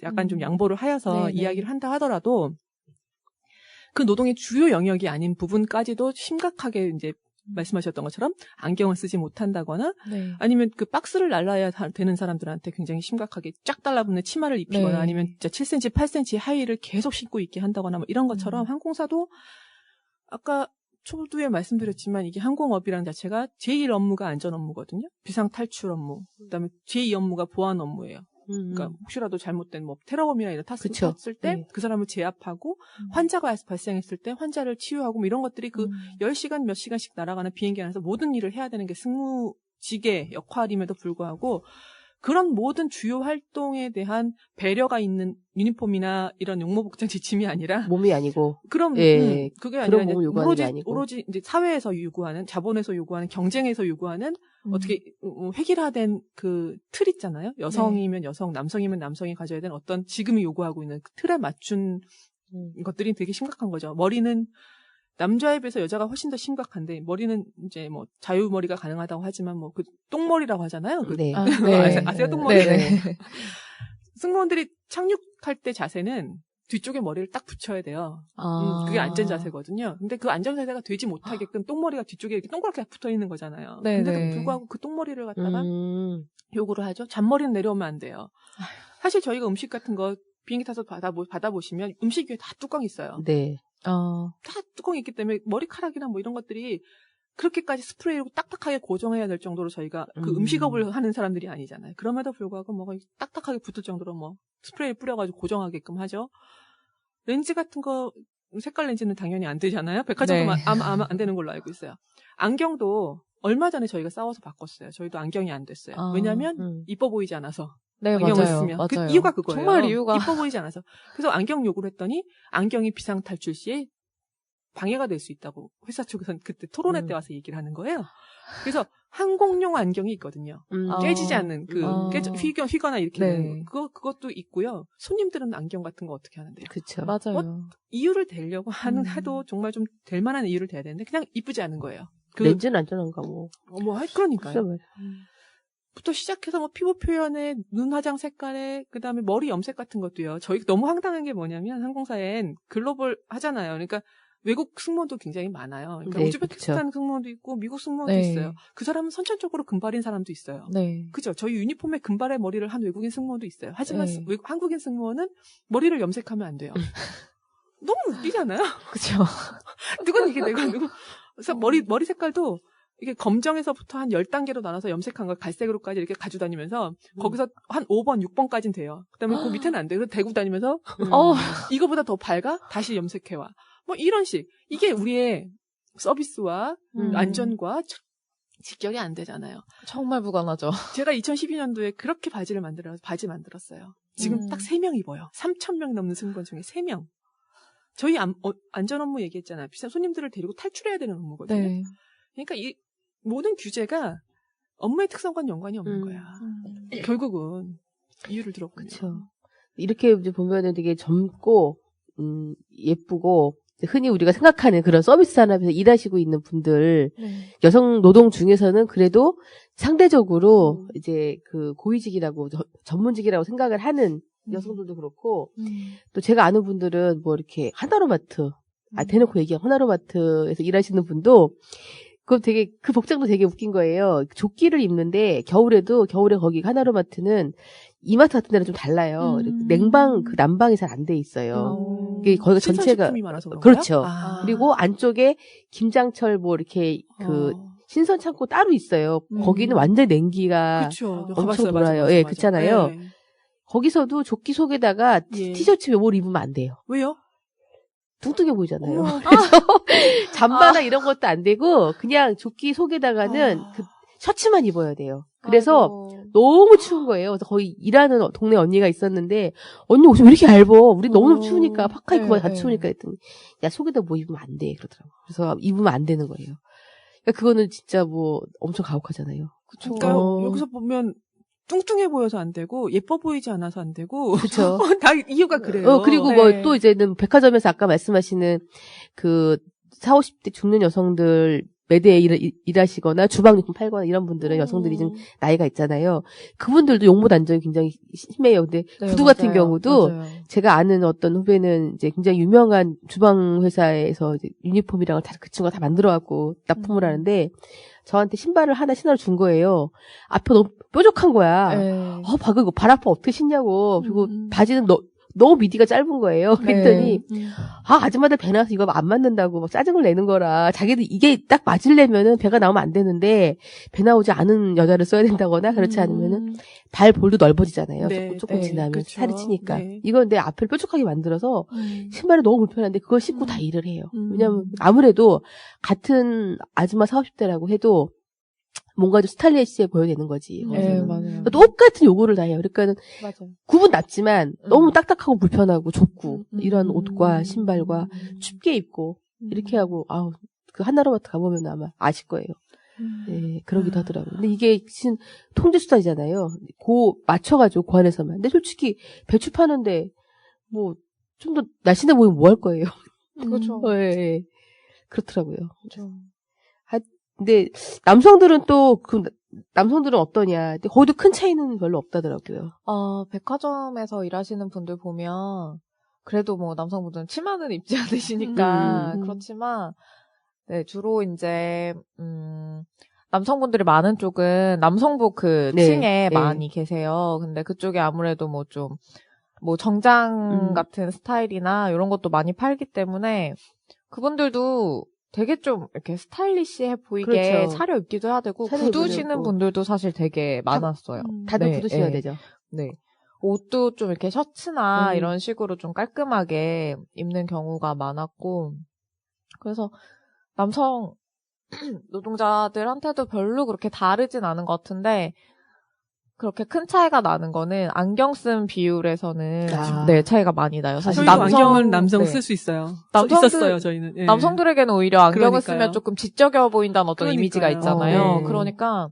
약간 좀 양보를 하여서 이야기를 한다 하더라도 그 노동의 주요 영역이 아닌 부분까지도 심각하게 이제 말씀하셨던 것처럼 안경을 쓰지 못한다거나 아니면 그 박스를 날라야 되는 사람들한테 굉장히 심각하게 쫙 달라붙는 치마를 입히거나 아니면 진짜 7cm, 8cm 하이힐을 계속 신고 있게 한다거나 뭐 이런 것처럼 항공사도 아까 초두에 말씀드렸지만 이게 항공업이라는 자체가 제1 업무가 안전 업무거든요. 비상탈출 업무. 그다음에 제2 업무가 보안 업무예요. 그러니까 혹시라도 잘못된 뭐 테러범이나 이런 탔을 때 그 사람을 제압하고 환자가 발생했을 때 환자를 치유하고 뭐 이런 것들이 그 10시간 몇 시간씩 날아가는 비행기 안에서 모든 일을 해야 되는 게 승무직의 역할임에도 불구하고 그런 모든 주요 활동에 대한 배려가 있는 유니폼이나 이런 용모복장 지침이 아니라 몸이 아니고 그럼 그게 아니라 오로지 이제 사회에서 요구하는 자본에서 요구하는 경쟁에서 요구하는 어떻게 획일화된 그 틀 있잖아요. 여성이면 여성, 남성이면 남성이 가져야 되는 어떤 지금이 요구하고 있는 그 틀에 맞춘 것들이 되게 심각한 거죠. 머리는 남자에 비해서 여자가 훨씬 더 심각한데 머리는 이제 뭐 자유머리가 가능하다고 하지만 뭐 그 똥머리라고 하잖아요. 네. 아세요? 똥머리. 승무원들이 착륙할 때 자세는 뒤쪽에 머리를 딱 붙여야 돼요. 그게 안전 자세거든요. 근데 그 안전 자세가 되지 못하게끔 똥머리가 뒤쪽에 이렇게 동그랗게 붙어 있는 거잖아요. 근데 불구하고 그 똥머리를 갖다가 요구를 하죠. 잔머리는 내려오면 안 돼요. 사실 저희가 음식 같은 거 비행기 타서 받아보시면 음식 위에 다 뚜껑이 있어요. 네. 다 뚜껑이 있기 때문에 머리카락이나 뭐 이런 것들이 그렇게까지 스프레이로 딱딱하게 고정해야 될 정도로 저희가 그 음식업을 하는 사람들이 아니잖아요. 그럼에도 불구하고 뭐 딱딱하게 붙을 정도로 뭐 스프레이 뿌려가지고 고정하게끔 하죠. 렌즈 같은 거 색깔 렌즈는 당연히 안 되잖아요. 백화점도 아마 안 되는 걸로 알고 있어요. 안경도 얼마 전에 저희가 싸워서 바꿨어요. 저희도 안경이 안 됐어요. 왜냐하면 이뻐 보이지 않아서. 네, 안경을 맞아요. 쓰면. 맞아요. 그 이유가 그거예요. 정말 이유가. 이뻐 보이지 않아서. 그래서 안경 요구를 했더니 안경이 비상탈출 시에 방해가 될 수 있다고 회사 쪽에서는 그때 토론회 때 와서 얘기를 하는 거예요. 그래서 항공용 안경이 있거든요. 깨지지 않는 휘거나 이렇게 되는 거. 그것도 있고요. 손님들은 안경 같은 거 어떻게 하는데요? 그렇죠. 맞아요. 뭐 이유를 대려고 해도 정말 좀 될 만한 이유를 대야 되는데 그냥 이쁘지 않은 거예요. 렌즈는 안전한가 뭐. 그러니까요. 부터 시작해서 뭐 피부 표현에 눈 화장 색깔에 그다음에 머리 염색 같은 것도요. 저희 너무 황당한 게 뭐냐면 항공사엔 글로벌 하잖아요. 그러니까 외국 승무원도 굉장히 많아요. 그러니까 우즈베키스탄 승무원도 있고 미국 승무원도 있어요. 그 사람은 선천적으로 금발인 사람도 있어요. 그죠? 저희 유니폼에 금발의 머리를 한 외국인 승무원도 있어요. 하지만 한국인 승무원은 머리를 염색하면 안 돼요. 너무 웃기잖아요. 그죠? 누군 이게 내가 누구 그래서 머리 색깔도 이게 검정에서부터 한 10단계로 나눠서 염색한 걸 갈색으로까지 이렇게 가지고 다니면서 거기서 한 5번, 6번까지는 돼요. 그다음에 그 밑에는 안 돼요. 그래서 대고 다니면서 이거보다 더 밝아? 다시 염색해와. 뭐 이런 식. 이게 우리의 서비스와 안전과 직결이 안 되잖아요. 정말 무관하죠. 제가 2012년도에 그렇게 바지 만들었어요. 지금 딱 3명 입어요. 3,000명 넘는 승무원 중에 3명. 저희 안전 업무 얘기했잖아요. 비싼 손님들을 데리고 탈출해야 되는 업무거든요. 그러니까 이 모든 규제가 업무의 특성과는 연관이 없는 거야. 결국은 이유를 들어보면. 그렇죠. 이렇게 이제 보면은 되게 젊고 예쁘고 흔히 우리가 생각하는 그런 서비스 산업에서 일하시고 있는 분들 여성 노동 중에서는 그래도 상대적으로 이제 그 고위직이라고 전문직이라고 생각을 하는 여성들도 그렇고 또 제가 아는 분들은 뭐 이렇게 하나로마트 대놓고 얘기한 하나로마트에서 일하시는 분도 그 복장도 되게 웃긴 거예요. 조끼를 입는데 겨울에 거기 하나로마트는 이마트 같은 데랑 좀 달라요. 난방이 잘 안 돼 있어요. 거기가 전체가 그렇죠. 그리고 안쪽에 김장철 뭐 이렇게 그 신선 창고 따로 있어요. 거기는 완전 냉기가 엄청 돌아요. 예, 그렇잖아요. 거기서도 조끼 속에다가 티셔츠 요걸 입으면 안 돼요. 왜요? 뚱뚱해 보이잖아요. 그래서 잠바나 이런 것도 안 되고 그냥 조끼 속에다가는 그 셔츠만 입어야 돼요. 그래서 너무 추운 거예요. 그래서 거의 일하는 동네 언니가 있었는데 언니 옷이 왜 이렇게 얇아? 우리 너무 추우니까 파카 입고 다 추우니까 했더니 야 속에다 뭐 입으면 안 돼 그러더라고. 그래서 입으면 안 되는 거예요. 그러니까 그거는 진짜 뭐 엄청 가혹하잖아요. 그러니까 여기서 보면 뚱뚱해 보여서 안 되고 예뻐 보이지 않아서 안 되고 그렇죠. 다 이유가 그래요. 그리고 뭐 또 이제는 백화점에서 아까 말씀하시는 그 40, 50대 죽는 여성들 매대에 일하시거나 주방용품 팔거나 이런 분들은 여성들이 좀 나이가 있잖아요. 그분들도 용모 단정이 굉장히 심해요. 근데 구두 같은 경우도 제가 아는 어떤 후배는 이제 굉장히 유명한 주방 회사에서 이제 유니폼이랑 다 그 친구가 다 만들어갖고 납품을 하는데 저한테 신발을 하나 신어를 준 거예요. 앞에 너무 뾰족한 거야. 이거 발 아파 어떻게 신냐고. 그리고 바지는 너무 미디가 짧은 거예요. 그랬더니 네. 아줌마들 배 나와서 이거 안 맞는다고 막 짜증을 내는 거라. 자기들 이게 딱 맞으려면은 배가 나오면 안 되는데 배 나오지 않은 여자를 써야 된다거나 그렇지 않으면은 발 볼도 넓어지잖아요. 네, 조금 네, 지나면 그쵸. 살이 찌니까. 네. 이건 내 앞을 뾰족하게 만들어서 신발이 너무 불편한데 그걸 신고 다 일을 해요. 음. 왜냐면 아무래도 같은 아줌마 40, 50대라고 해도 뭔가 좀 스타일리시해 보여야 되는 거지. 네, 맞아요. 똑같은 요구를 다 해요. 그러니까는 맞아요. 구분 났지만 너무 딱딱하고 불편하고 좁고 이런 옷과 음. 신발과 춥게 입고 이렇게 하고 아우 그 하나로마트 가보면 아마 아실 거예요. 네, 그러기도 하더라고요. 근데 이게 진 통제 수단이잖아요. 맞춰가지고 그 안에서만. 근데 솔직히 배추 파는데 뭐 좀 더 날씬해 보이면 뭐 할 거예요. 그렇죠. 네, 그렇더라고요. 그렇죠. 근데 남성들은 남성들은 어떠냐? 근데 거기도 큰 차이는 별로 없다더라고요. 백화점에서 일하시는 분들 보면 그래도 뭐 남성분들은 치마는 입지 않으시니까 그렇지만 네, 주로 이제 남성분들이 많은 쪽은 남성복 그 네, 층에 네. 많이 계세요. 근데 그쪽에 아무래도 뭐 좀 뭐 정장 같은 스타일이나 이런 것도 많이 팔기 때문에 그분들도 되게 좀 이렇게 스타일리시해 보이게 그렇죠. 차려입기도 해야 되고 차려입어야 구두시는 되고. 분들도 사실 되게 많았어요. 다들 네, 구두 신어야 네. 되죠. 네. 옷도 좀 이렇게 셔츠나 음. 이런 식으로 좀 깔끔하게 입는 경우가 많았고, 그래서 남성 노동자들한테도 별로 그렇게 다르진 않은 것 같은데, 그렇게 큰 차이가 나는 거는 안경 쓴 비율에서는 네, 차이가 많이 나요. 사실 저희도 안경은 남성 네. 쓸 수 있어요. 남성들- 있었어요, 저희는. 예. 남성들에게는 오히려 안경을 그러니까요. 쓰면 조금 지적여 보인다는 어떤 이미지가 그러니까요. 있잖아요. 네. 그러니까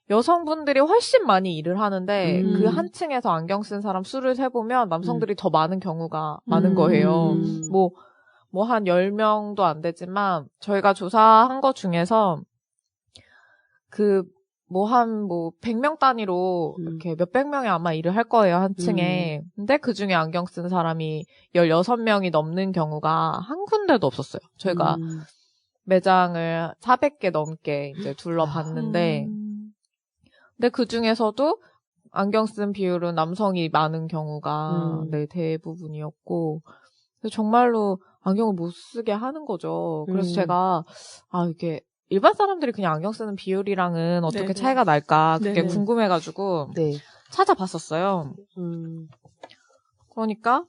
여성분들이 훨씬 많이 일을 하는데 음. 그 한 층에서 안경 쓴 사람 수를 세보면 남성들이 더 많은 경우가 많은 거예요. 뭐 한 10명도 안 되지만 저희가 조사한 것 중에서 그 뭐 100명 단위로 이렇게 몇백 명이 아마 일을 할 거예요, 한 층에. 근데 그 중에 안경 쓴 사람이 16명이 넘는 경우가 한 군데도 없었어요. 저희가 매장을 400개 넘게 이제 둘러봤는데, 근데 그 중에서도 안경 쓴 비율은 남성이 많은 경우가 네, 대부분이었고, 그래서 정말로 안경을 못 쓰게 하는 거죠. 그래서 제가, 이게, 일반 사람들이 그냥 안경 쓰는 비율이랑은 어떻게 네네. 차이가 날까, 그게 네네. 궁금해가지고, 네. 찾아봤었어요. 그러니까,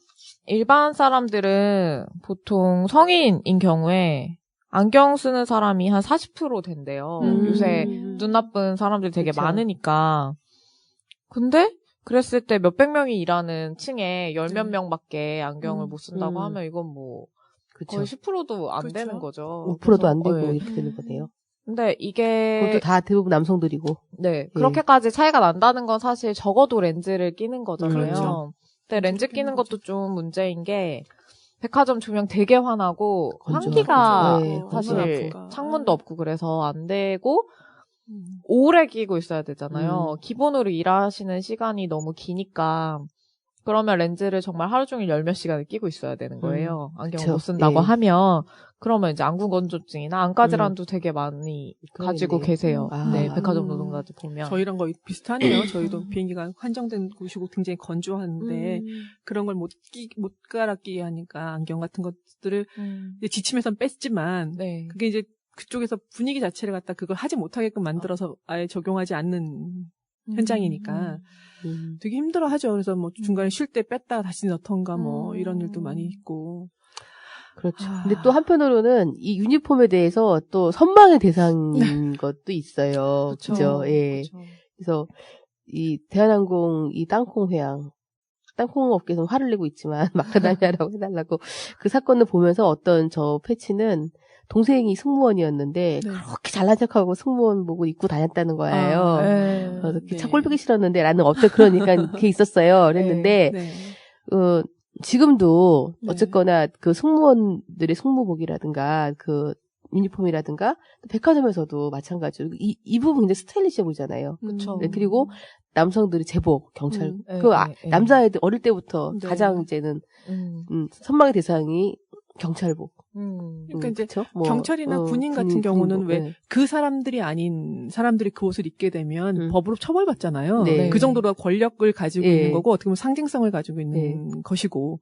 일반 사람들은 보통 성인인 경우에, 안경 쓰는 사람이 한 40% 된대요. 요새 눈 나쁜 사람들이 되게 그쵸. 많으니까. 근데 그랬을 때 몇백 명이 일하는 층에 10몇 명밖에 안경을 못 쓴다고 하면 이건 뭐 그쵸. 거의 10%도 안 그쵸. 되는 거죠. 5%도 안 되고 네. 이렇게 되는 거네요. 근데 이게 그것도 다 대부분 남성들이고. 네, 그렇게까지 차이가 난다는 건 사실 적어도 렌즈를 끼는 거잖아요. 그렇죠. 근데 렌즈 끼는 것도 좀 문제인 게 백화점 조명 되게 환하고 건조하고. 환기가 네, 사실 건조하니까. 창문도 없고 그래서 안 되고 오래 끼고 있어야 되잖아요. 기본으로 일하시는 시간이 너무 기니까 그러면 렌즈를 정말 하루 종일 10몇 시간을 끼고 있어야 되는 거예요. 안경을 그쵸. 못 쓴다고 예. 하면 그러면 이제 안구건조증이나 안과질환도 되게 많이 그러겠네. 가지고 계세요. 아. 네, 백화점 노동자들 보면. 저희랑 거의 비슷하네요. 저희도 비행기가 한정된 곳이고 굉장히 건조한데 그런 걸 못 갈아 끼게 하니까 안경 같은 것들을 이제 지침에선 뺐지만 네. 그게 이제 그쪽에서 분위기 자체를 갖다 그걸 하지 못하게끔 만들어서 아예 적용하지 않는 현장이니까 되게 힘들어 하죠. 그래서 뭐 중간에 쉴 때 뺐다가 다시 넣던가 뭐 이런 일도 많이 있고. 그렇죠. 근데 또 한편으로는 이 유니폼에 대해서 또 선망의 대상인 것도 있어요. 그죠? 예. 그쵸. 그래서 이 대한항공 이 땅콩 회항, 땅콩 업계에서 화를 내고 있지만 마카다미아라고 해달라고 그 사건을 보면서 어떤 저 패치는 동생이 승무원이었는데 그렇게 잘난 척하고 승무원복을 입고 다녔다는 거예요. 네. 그래서 차 꼴보기 싫었는데 라는 어떤 그러니까 그게 있었어요. 그랬는데 네. 지금도 네. 어쨌거나 그 승무원들의 승무복이라든가 그 유니폼이라든가 백화점에서도 마찬가지로 이 부분 굉장히 스타일리시해 보이잖아요. 그쵸. 네, 그리고 남성들이 제복, 경찰, 네, 그 네, 네. 남자애들 어릴 때부터 네. 가장 이제는 음. 선망의 대상이 경찰복. 그러니까 이제 그쵸? 뭐, 경찰이나 군인 같은 경우는 왜 그 사람들이 아닌 사람들이 그 옷을 입게 되면 법으로 처벌받잖아요. 네. 그 정도로 권력을 가지고 네. 있는 거고 어떻게 보면 상징성을 가지고 있는 것이고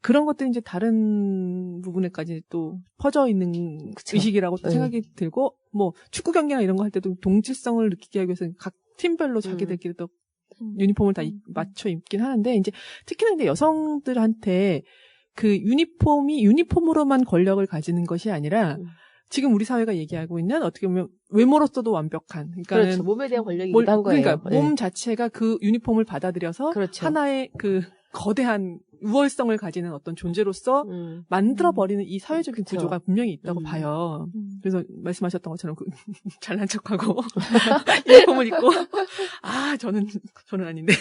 그런 것들이 이제 다른 부분에까지 또 퍼져 있는 그쵸. 의식이라고 또 생각이 들고 뭐 축구 경기나 이런 거 할 때도 동질성을 느끼게 하기 위해서 각 팀별로 자기들끼리 또 유니폼을 다 맞춰 입긴 하는데 이제 특히나 이제 여성들한테 그 유니폼으로만 권력을 가지는 것이 아니라 지금 우리 사회가 얘기하고 있는 어떻게 보면 외모로서도 완벽한 그러니까는 그렇죠. 몸에 대한 권력이기도 한 거예요. 그러니까 몸 자체가 그 유니폼을 받아들여서 그렇죠. 하나의 그 거대한 우월성을 가지는 어떤 존재로서 만들어버리는 이 사회적인 그쵸. 구조가 분명히 있다고 봐요. 그래서 말씀하셨던 것처럼 그 잘난 척하고 유니폼을 입고 저는 아닌데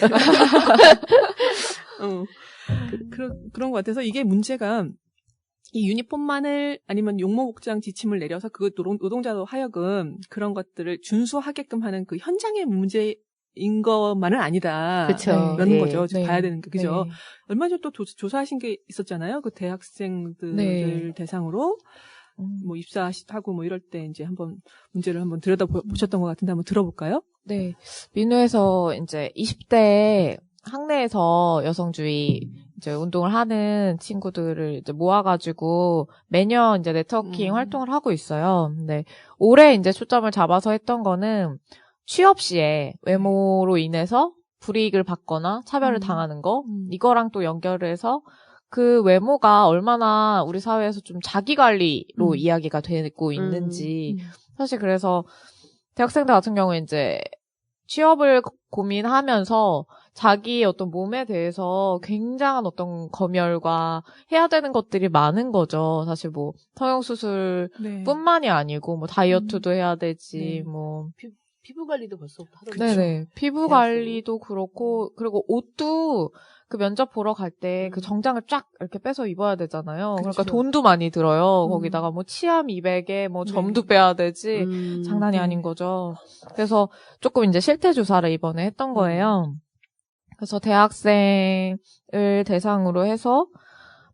그런 것 같아서 이게 문제가 이 유니폼만을 아니면 용모복장 지침을 내려서 그 노동자로 하여금 그런 것들을 준수하게끔 하는 그 현장의 문제인 것만은 아니다. 그쵸. 라는 네. 거죠. 네. 봐야 되는 게 그죠. 네. 얼마 전에 또 조사하신 게 있었잖아요. 그 대학생들을 네. 대상으로 뭐 입사하고 뭐 이럴 때 이제 한번 문제를 한번 들여다보셨던 것 같은데 한번 들어볼까요? 네. 민우에서 이제 20대 학내에서 여성주의 이제 운동을 하는 친구들을 이제 모아가지고 매년 이제 네트워킹 활동을 하고 있어요. 근데 올해 이제 초점을 잡아서 했던 거는 취업 시에 외모로 인해서 불이익을 받거나 차별을 당하는 거 이거랑 또 연결을 해서 그 외모가 얼마나 우리 사회에서 좀 자기 관리로 이야기가 되고 있는지 사실 그래서 대학생들 같은 경우에 이제 취업을 고민하면서 자기의 어떤 몸에 대해서 굉장한 어떤 검열과 해야 되는 것들이 많은 거죠. 사실 뭐 성형수술뿐만이 아니고 뭐 다이어트도 해야 되지 뭐 피부 관리도 벌써부터 하던데. 네네. 피부 관리도 그렇고, 그리고 옷도 그 면접 보러 갈 때 그 정장을 쫙 이렇게 빼서 입어야 되잖아요. 그러니까 돈도 많이 들어요. 거기다가 뭐 치아 미백에 뭐 점도 빼야 되지. 장난이 아닌 거죠. 그래서 조금 이제 실태 조사를 이번에 했던 거예요. 그래서 대학생을 대상으로 해서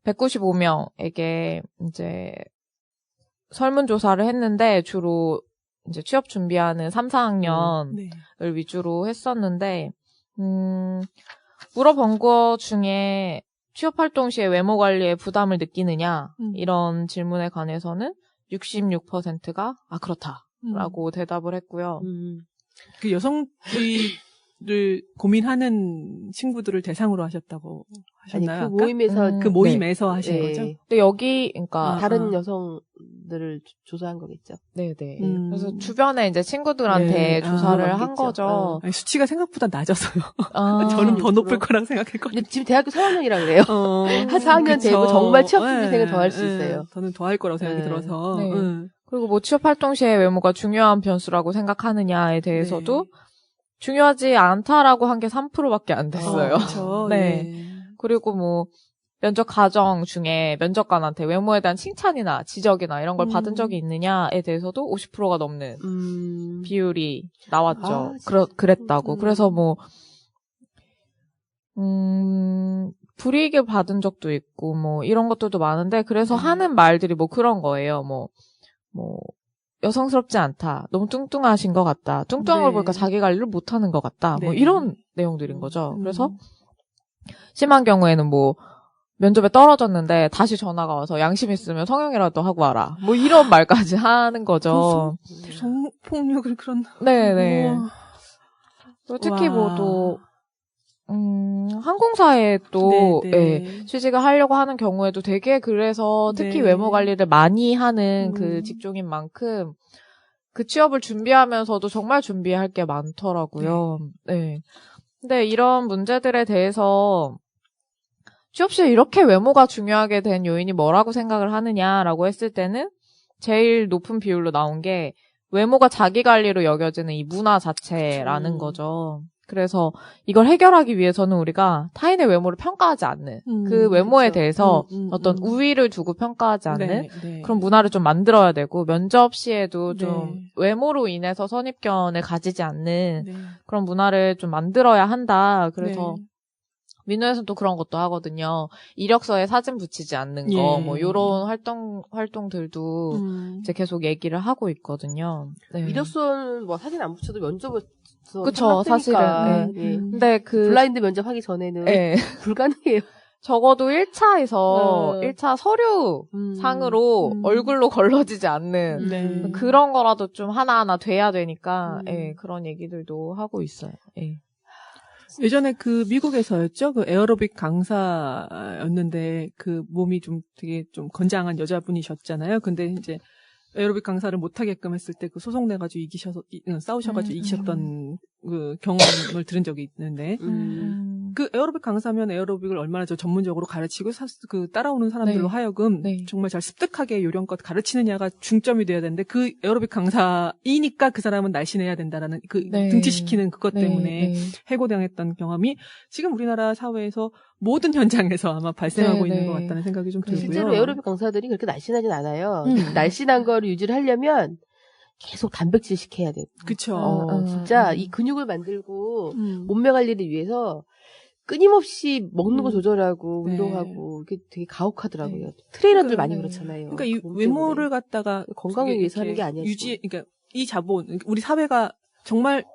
195명에게 이제 설문조사를 했는데 주로 이제 취업 준비하는 3, 4학년을 위주로 했었는데, 물어본 것 중에 취업 활동 시에 외모 관리에 부담을 느끼느냐, 이런 질문에 관해서는 66%가, 그렇다라고 대답을 했고요. 그 여성주의를 고민하는 친구들을 대상으로 하셨다고 하셨나요? 아니, 그 모임에서. 그 모임에서 하신 네. 거죠? 근데 여기, 그러니까. 다른 여성들을 조사한 거겠죠. 네네. 그래서 주변에 이제 친구들한테 조사를 한 거죠. 아니, 수치가 생각보다 낮아서요. 아, 저는 더 높을 거라고 생각했거든요. 근데 지금 대학교 3학년이라 그래요. 한 4학년 되고 정말 취업 준비생을 더 할 수 있어요. 저는 더 할 거라고 생각이 들어서. 네. 그리고 뭐 취업 활동 시에 외모가 중요한 변수라고 생각하느냐에 대해서도 중요하지 않다라고 한 게 3%밖에 안 됐어요. 그렇죠. 네. 그리고 뭐 면접 과정 중에 면접관한테 외모에 대한 칭찬이나 지적이나 이런 걸 받은 적이 있느냐에 대해서도 50%가 넘는 비율이 나왔죠. 그랬다고. 그래서 뭐 불이익을 받은 적도 있고 뭐 이런 것들도 많은데 그래서 하는 말들이 뭐 그런 거예요. 뭐 여성스럽지 않다. 너무 뚱뚱하신 것 같다. 뚱뚱한 걸 보니까 자기 관리를 못하는 것 같다. 뭐 이런 내용들인 거죠. 그래서 심한 경우에는 뭐 면접에 떨어졌는데 다시 전화가 와서 양심 있으면 성형이라도 하고 와라. 뭐 이런 말까지 하는 거죠. 성폭력을 그런. 네네. 특히 뭐 또 항공사에 또 취직을 하려고 하는 경우에도 되게 그래서 특히 외모 관리를 많이 하는 그 직종인 만큼 그 취업을 준비하면서도 정말 준비할 게 많더라고요. 네. 근데 이런 문제들에 대해서 취업 시에 이렇게 외모가 중요하게 된 요인이 뭐라고 생각을 하느냐라고 했을 때는 제일 높은 비율로 나온 게 외모가 자기 관리로 여겨지는 이 문화 자체라는 거죠. 그래서 이걸 해결하기 위해서는 우리가 타인의 외모를 평가하지 않는 그 외모에 대해서 어떤 우위를 두고 평가하지 않는 그런 문화를 좀 만들어야 되고 면접 시에도 좀 외모로 인해서 선입견을 가지지 않는 그런 문화를 좀 만들어야 한다. 그래서 민호에서는 또 그런 것도 하거든요. 이력서에 사진 붙이지 않는 거, 뭐 요런 활동들도 이제 계속 얘기를 하고 있거든요. 네. 이력서는 뭐 사진 안 붙여도 면접에서 그쵸, 사실은. 네. 근데 블라인드 면접하기 전에는 불가능해요. 적어도 1차에서 1차 서류 상으로 얼굴로 걸러지지 않는 그런 거라도 좀 하나하나 돼야 되니까 그런 얘기들도 하고 있어요. 예전에 그 미국에서였죠. 그 에어로빅 강사였는데 그 몸이 좀 되게 좀 건장한 여자분이셨잖아요. 근데 이제 에어로빅 강사를 못하게끔 했을 때 그 소송내가지고 싸우셔가지고 이기셨던 그 경험을 들은 적이 있는데 그 에어로빅 강사면 에어로빅을 얼마나 전문적으로 가르치고 그 따라오는 사람들로 하여금 정말 잘 습득하게 요령껏 가르치느냐가 중점이 돼야 되는데 그 에어로빅 강사이니까 그 사람은 날씬해야 된다라는 그 등치시키는 그것 때문에 해고당했던 경험이 지금 우리나라 사회에서 모든 현장에서 아마 발생하고 있는 것 같다는 생각이 좀 들고요. 실제로 에어로빅 강사들이 그렇게 날씬하진 않아요. 날씬한 거를 유지를 하려면 계속 단백질 식해야 돼요. 그쵸. 진짜 이 근육을 만들고 몸매 관리를 위해서 끊임없이 먹는 거 조절하고 운동하고 이게 되게 가혹하더라고요. 트레이너들 많이 그렇잖아요. 그러니까 이 외모를 갖다가 건강을 위해서 하는 게 아니야. 그러니까 이 자본, 우리 사회가 정말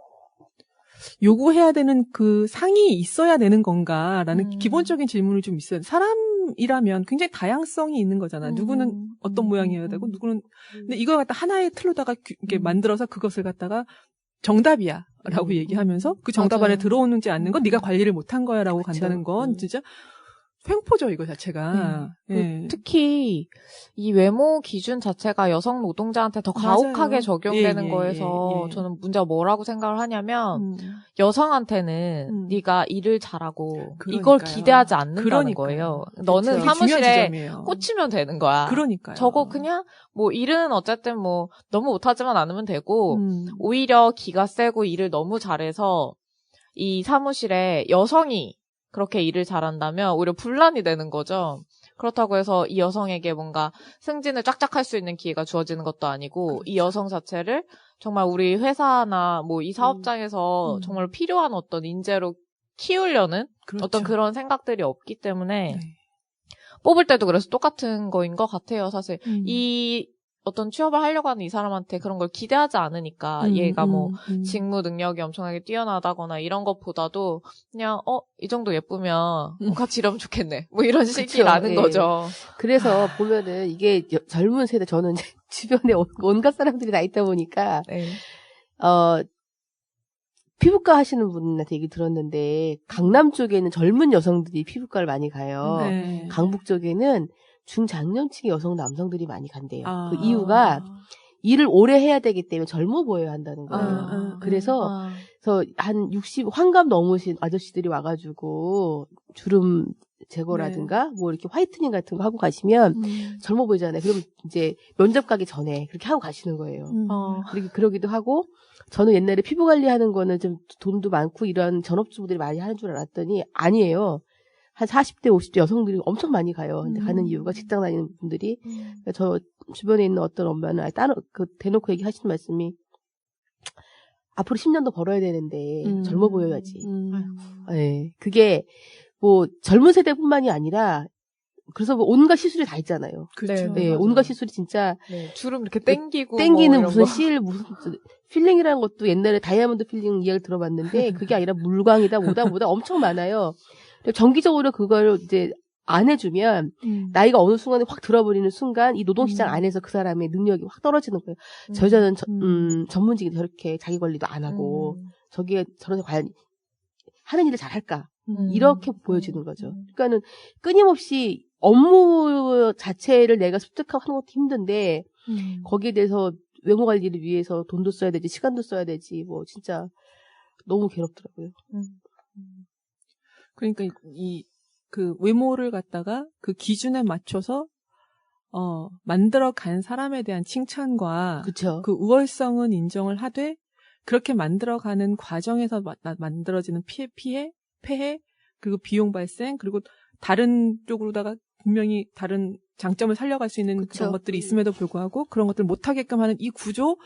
요구해야 되는 그 상이 있어야 되는 건가라는 기본적인 질문을 좀 있어요. 사람이라면 굉장히 다양성이 있는 거잖아. 누구는 어떤 모양이어야 되고, 누구는, 근데 이걸 갖다 하나의 틀로다가 이렇게 만들어서 그것을 갖다가 정답이야. 라고 얘기하면서 그 정답 안에 들어오는지 않는 건 네가 관리를 못한 거야 라고 간다는 건 진짜 횡포죠, 이거 자체가. 특히 이 외모 기준 자체가 여성 노동자한테 더 가혹하게 적용되는 거에서 저는 문제가 뭐라고 생각을 하냐면 여성한테는 네가 일을 잘하고 이걸 기대하지 않는다는 거예요. 너는 사무실에 꽂히면 되는 거야. 그러니까요. 저거 그냥 뭐 일은 어쨌든 뭐 너무 못하지만 않으면 되고 오히려 기가 세고 일을 너무 잘해서 이 사무실에 여성이 그렇게 일을 잘한다면 오히려 분란이 되는 거죠. 그렇다고 해서 이 여성에게 뭔가 승진을 쫙쫙 할 수 있는 기회가 주어지는 것도 아니고 이 여성 자체를 정말 우리 회사나 뭐 이 사업장에서 정말 필요한 어떤 인재로 키우려는 어떤 그런 생각들이 없기 때문에 뽑을 때도 그래서 똑같은 거인 것 같아요. 사실 이 어떤 취업을 하려고 하는 이 사람한테 그런 걸 기대하지 않으니까 얘가 뭐 직무 능력이 엄청나게 뛰어나다거나 이런 것보다도 그냥 이 정도 예쁘면 같이 일하면 좋겠네 뭐 이런 식이라는 거죠. 그래서 보면은 이게 젊은 세대, 저는 이제 주변에 온갖 사람들이 다 있다 보니까 피부과 하시는 분한테 얘기 들었는데 강남 쪽에는 젊은 여성들이 피부과를 많이 가요. 강북 쪽에는 중장년층의 여성 남성들이 많이 간대요. 그 이유가 일을 오래 해야 되기 때문에 젊어 보여야 한다는 거예요. 그래서 한 60 환갑 넘으신 아저씨들이 와가지고 주름 제거라든가 뭐 이렇게 화이트닝 같은 거 하고 가시면 젊어 보이잖아요. 그럼 이제 면접 가기 전에 그렇게 하고 가시는 거예요. 그러기도 하고, 저는 옛날에 피부 관리하는 거는 좀 돈도 많고 이런 전업주부들이 많이 하는 줄 알았더니 아니에요. 한 40대, 50대 여성들이 엄청 많이 가요. 근데 가는 이유가 직장 다니는 분들이. 그러니까 저 주변에 있는 어떤 엄마는 대놓고 얘기하시는 말씀이 앞으로 10년 더 벌어야 되는데 젊어 보여야지. 네, 그게 뭐 젊은 세대뿐만이 아니라 그래서 뭐 온갖 시술이 다 있잖아요. 그렇죠. 네, 온갖 시술이 진짜 주름 이렇게 땡기고 땡기는 뭐 무슨 무슨 필링이라는 것도 옛날에 다이아몬드 필링 이야기를 들어봤는데 그게 아니라 물광이다 뭐다 엄청 많아요. 정기적으로 그걸 이제 안 해주면 나이가 어느 순간에 확 들어버리는 순간 이 노동시장 안에서 그 사람의 능력이 확 떨어지는 거예요. 저 여자는 전문직이 저렇게 자기 관리도 안 하고 저게 저런데 과연 하는 일을 잘할까 이렇게 보여지는 거죠. 그러니까는 끊임없이 업무 자체를 내가 습득하고 하는 것도 힘든데 거기에 대해서 외모 관리를 위해서 돈도 써야 되지 시간도 써야 되지 뭐 진짜 너무 괴롭더라고요. 그러니까 그 외모를 갖다가 그 기준에 맞춰서 만들어 간 사람에 대한 칭찬과 그쵸. 그 우월성은 인정을 하되 그렇게 만들어 가는 과정에서 만들어지는 폐해 그리고 비용 발생 그리고 다른 쪽으로다가 분명히 다른 장점을 살려갈 수 있는 그쵸. 그런 것들이 있음에도 불구하고 그런 것들을 못하게끔 하는 이 구조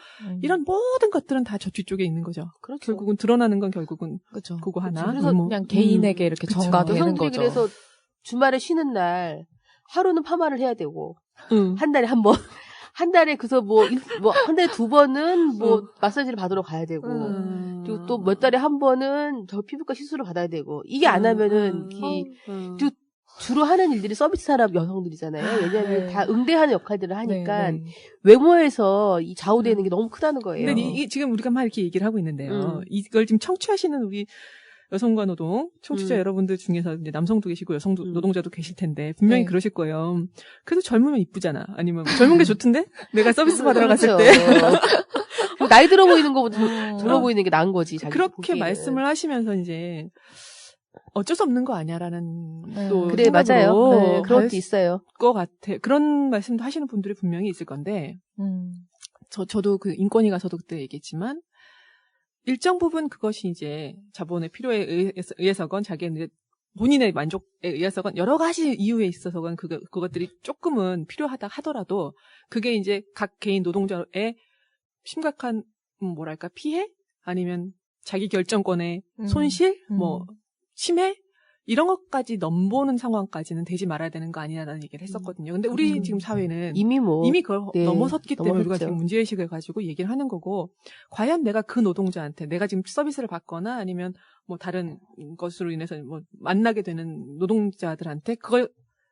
이런 모든 것들은 다 저 뒤쪽에 있는 거죠. 그렇죠. 결국은 드러나는 건 결국은 그렇죠. 그거 하나. 그래서 그냥 개인에게 이렇게 그쵸. 전가되는 여성들이 거죠. 그래서 주말에 쉬는 날 하루는 파마를 해야 되고 응. 한 달에 한 번, 한 달에 그래서 한 달에 2번은 마사지를 받으러 가야 되고, 그리고 또 몇 달에 한 번은 저 피부과 시술을 받아야 되고, 이게 안 하면은, 그리고 주로 하는 일들이 서비스 산업 여성들이잖아요. 왜냐하면 네. 다 응대하는 역할들을 하니까, 네. 외모에서 이 좌우되는 게 너무 크다는 거예요. 근데 지금 우리가 막 이렇게 얘기를 하고 있는데요. 이걸 지금 청취하시는 우리 여성과 노동 청취자 여러분들 중에서 이제 남성도 계시고 여성 노동자도 계실 텐데 분명히 네. 그러실 거예요. 그래도 젊으면 이쁘잖아. 아니면 젊은 게 좋던데? 내가 서비스 받으러 갔을 그렇죠. 때. 나이 들어 보이는 것보다 젊어 보이는 게 나은 거지. 자기 그렇게 보기에는. 말씀을 하시면서 이제 어쩔 수 없는 거 아니야라는 네. 또 그래, 생각으로 맞아요. 네, 그런 갈 것도 있어요. 것 같아. 그런 말씀도 하시는 분들이 분명히 있을 건데 저도 그 인권위 가서도 그때 얘기했지만 일정 부분 그것이 이제 자본의 필요에 의해서건 자기의 이제 본인의 만족에 의해서건 여러 가지 이유에 있어서건 그것들이 조금은 필요하다 하더라도 그게 이제 각 개인 노동자의 심각한 뭐랄까 피해 아니면 자기 결정권의 손실 침해 이런 것까지 넘보는 상황까지는 되지 말아야 되는 거 아니냐라는 얘기를 했었거든요. 근데 우리 지금 사회는 이미 그걸 네, 넘어섰기 때문에 우리가 넘어섰죠. 지금 문제의식을 가지고 얘기를 하는 거고, 과연 내가 그 노동자한테 내가 지금 서비스를 받거나 아니면 뭐 다른 것으로 인해서 뭐 만나게 되는 노동자들한테 그걸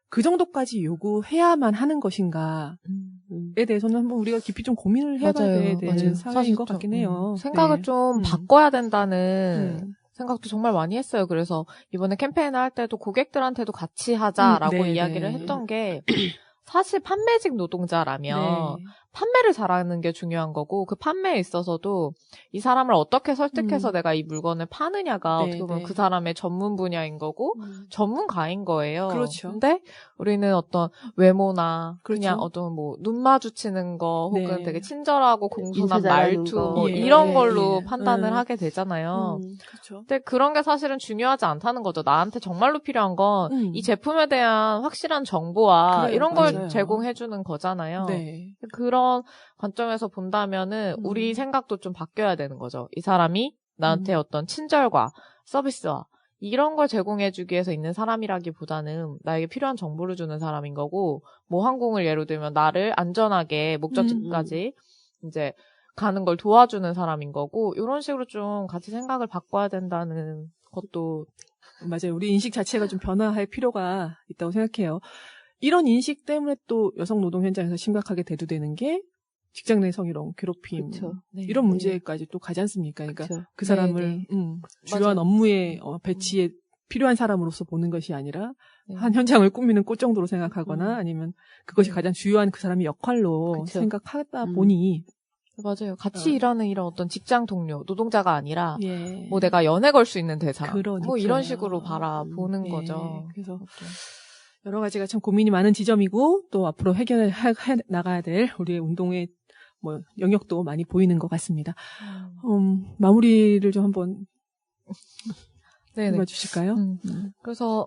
그 정도까지 요구해야만 하는 것인가에 대해서는 한번 우리가 깊이 좀 고민을 해봐야 되는 사회인 것 같긴 해요. 생각을 네. 좀 바꿔야 된다는 생각도 정말 많이 했어요. 그래서 이번에 캠페인을 할 때도 고객들한테도 같이 하자라고 네, 이야기를 네. 했던 게 사실 판매직 노동자라면 네. 판매를 잘하는 게 중요한 거고 그 판매에 있어서도 이 사람을 어떻게 설득해서 내가 이 물건을 파느냐가 네, 어떻게 보면 네. 그 사람의 전문 분야인 거고 전문가인 거예요. 그렇죠. 근데 우리는 어떤 외모나 그렇죠. 그냥 어떤 뭐 눈 마주치는 거 혹은 네. 되게 친절하고 공손한 인사 잘하는 말투 거. 뭐 예, 이런 걸로 예. 판단을 하게 되잖아요. 그렇죠. 근데 그런 게 사실은 중요하지 않다는 거죠. 나한테 정말로 필요한 건 이 제품에 대한 확실한 정보와 그래요, 이런 걸 맞아요. 제공해주는 거잖아요. 네. 그런 관점에서 본다면은 우리 생각도 좀 바뀌어야 되는 거죠. 이 사람이 나한테 어떤 친절과 서비스와 이런 걸 제공해주기 위해서 있는 사람이라기보다는 나에게 필요한 정보를 주는 사람인 거고, 뭐 항공을 예로 들면 나를 안전하게 목적지까지 이제 가는 걸 도와주는 사람인 거고, 이런 식으로 좀 같이 생각을 바꿔야 된다는 것도 맞아요. 우리 인식 자체가 좀 변화할 필요가 있다고 생각해요. 이런 인식 때문에 또 여성 노동 현장에서 심각하게 대두되는 게 직장 내 성희롱, 괴롭힘 그쵸. 이런 문제까지 또 가지 않습니까? 그러니까 그쵸. 그 사람을 네, 주요한 맞아요. 업무에 배치에 필요한 사람으로서 보는 것이 아니라 한 현장을 꾸미는 꽃 정도로 생각하거나 아니면 그것이 가장 주요한 그 사람의 역할로 그쵸. 생각하다 보니 맞아요. 같이 일하는 이런 어떤 직장 동료, 노동자가 아니라 예. 뭐 내가 연애 걸 수 있는 대상, 그러니까요. 뭐 이런 식으로 바라보는 예. 거죠. 그래서 여러 가지가 참 고민이 많은 지점이고 또 앞으로 해결해 나가야 될 우리의 운동의 뭐 영역도 많이 보이는 것 같습니다. 마무리를 좀 한번 네네. 해주실까요? 그래서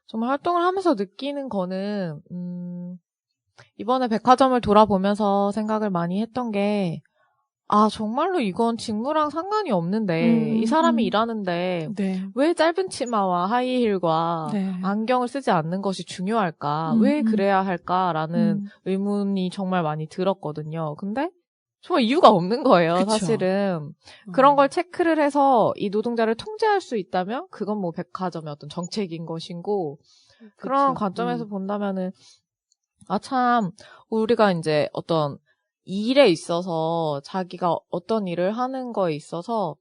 정말 활동을 하면서 느끼는 거는 이번에 백화점을 돌아보면서 생각을 많이 했던 게 정말로 이건 직무랑 상관이 없는데 이 사람이 일하는데 네. 왜 짧은 치마와 하이힐과 네. 안경을 쓰지 않는 것이 중요할까? 왜 그래야 할까라는 의문이 정말 많이 들었거든요. 근데 정말 이유가 없는 거예요, 그쵸. 사실은. 그런 걸 체크를 해서 이 노동자를 통제할 수 있다면 그건 뭐 백화점의 어떤 정책인 것이고 그런 관점에서 본다면은 참 우리가 이제 어떤 일에 있어서 자기가 어떤 일을 하는 거에 있어서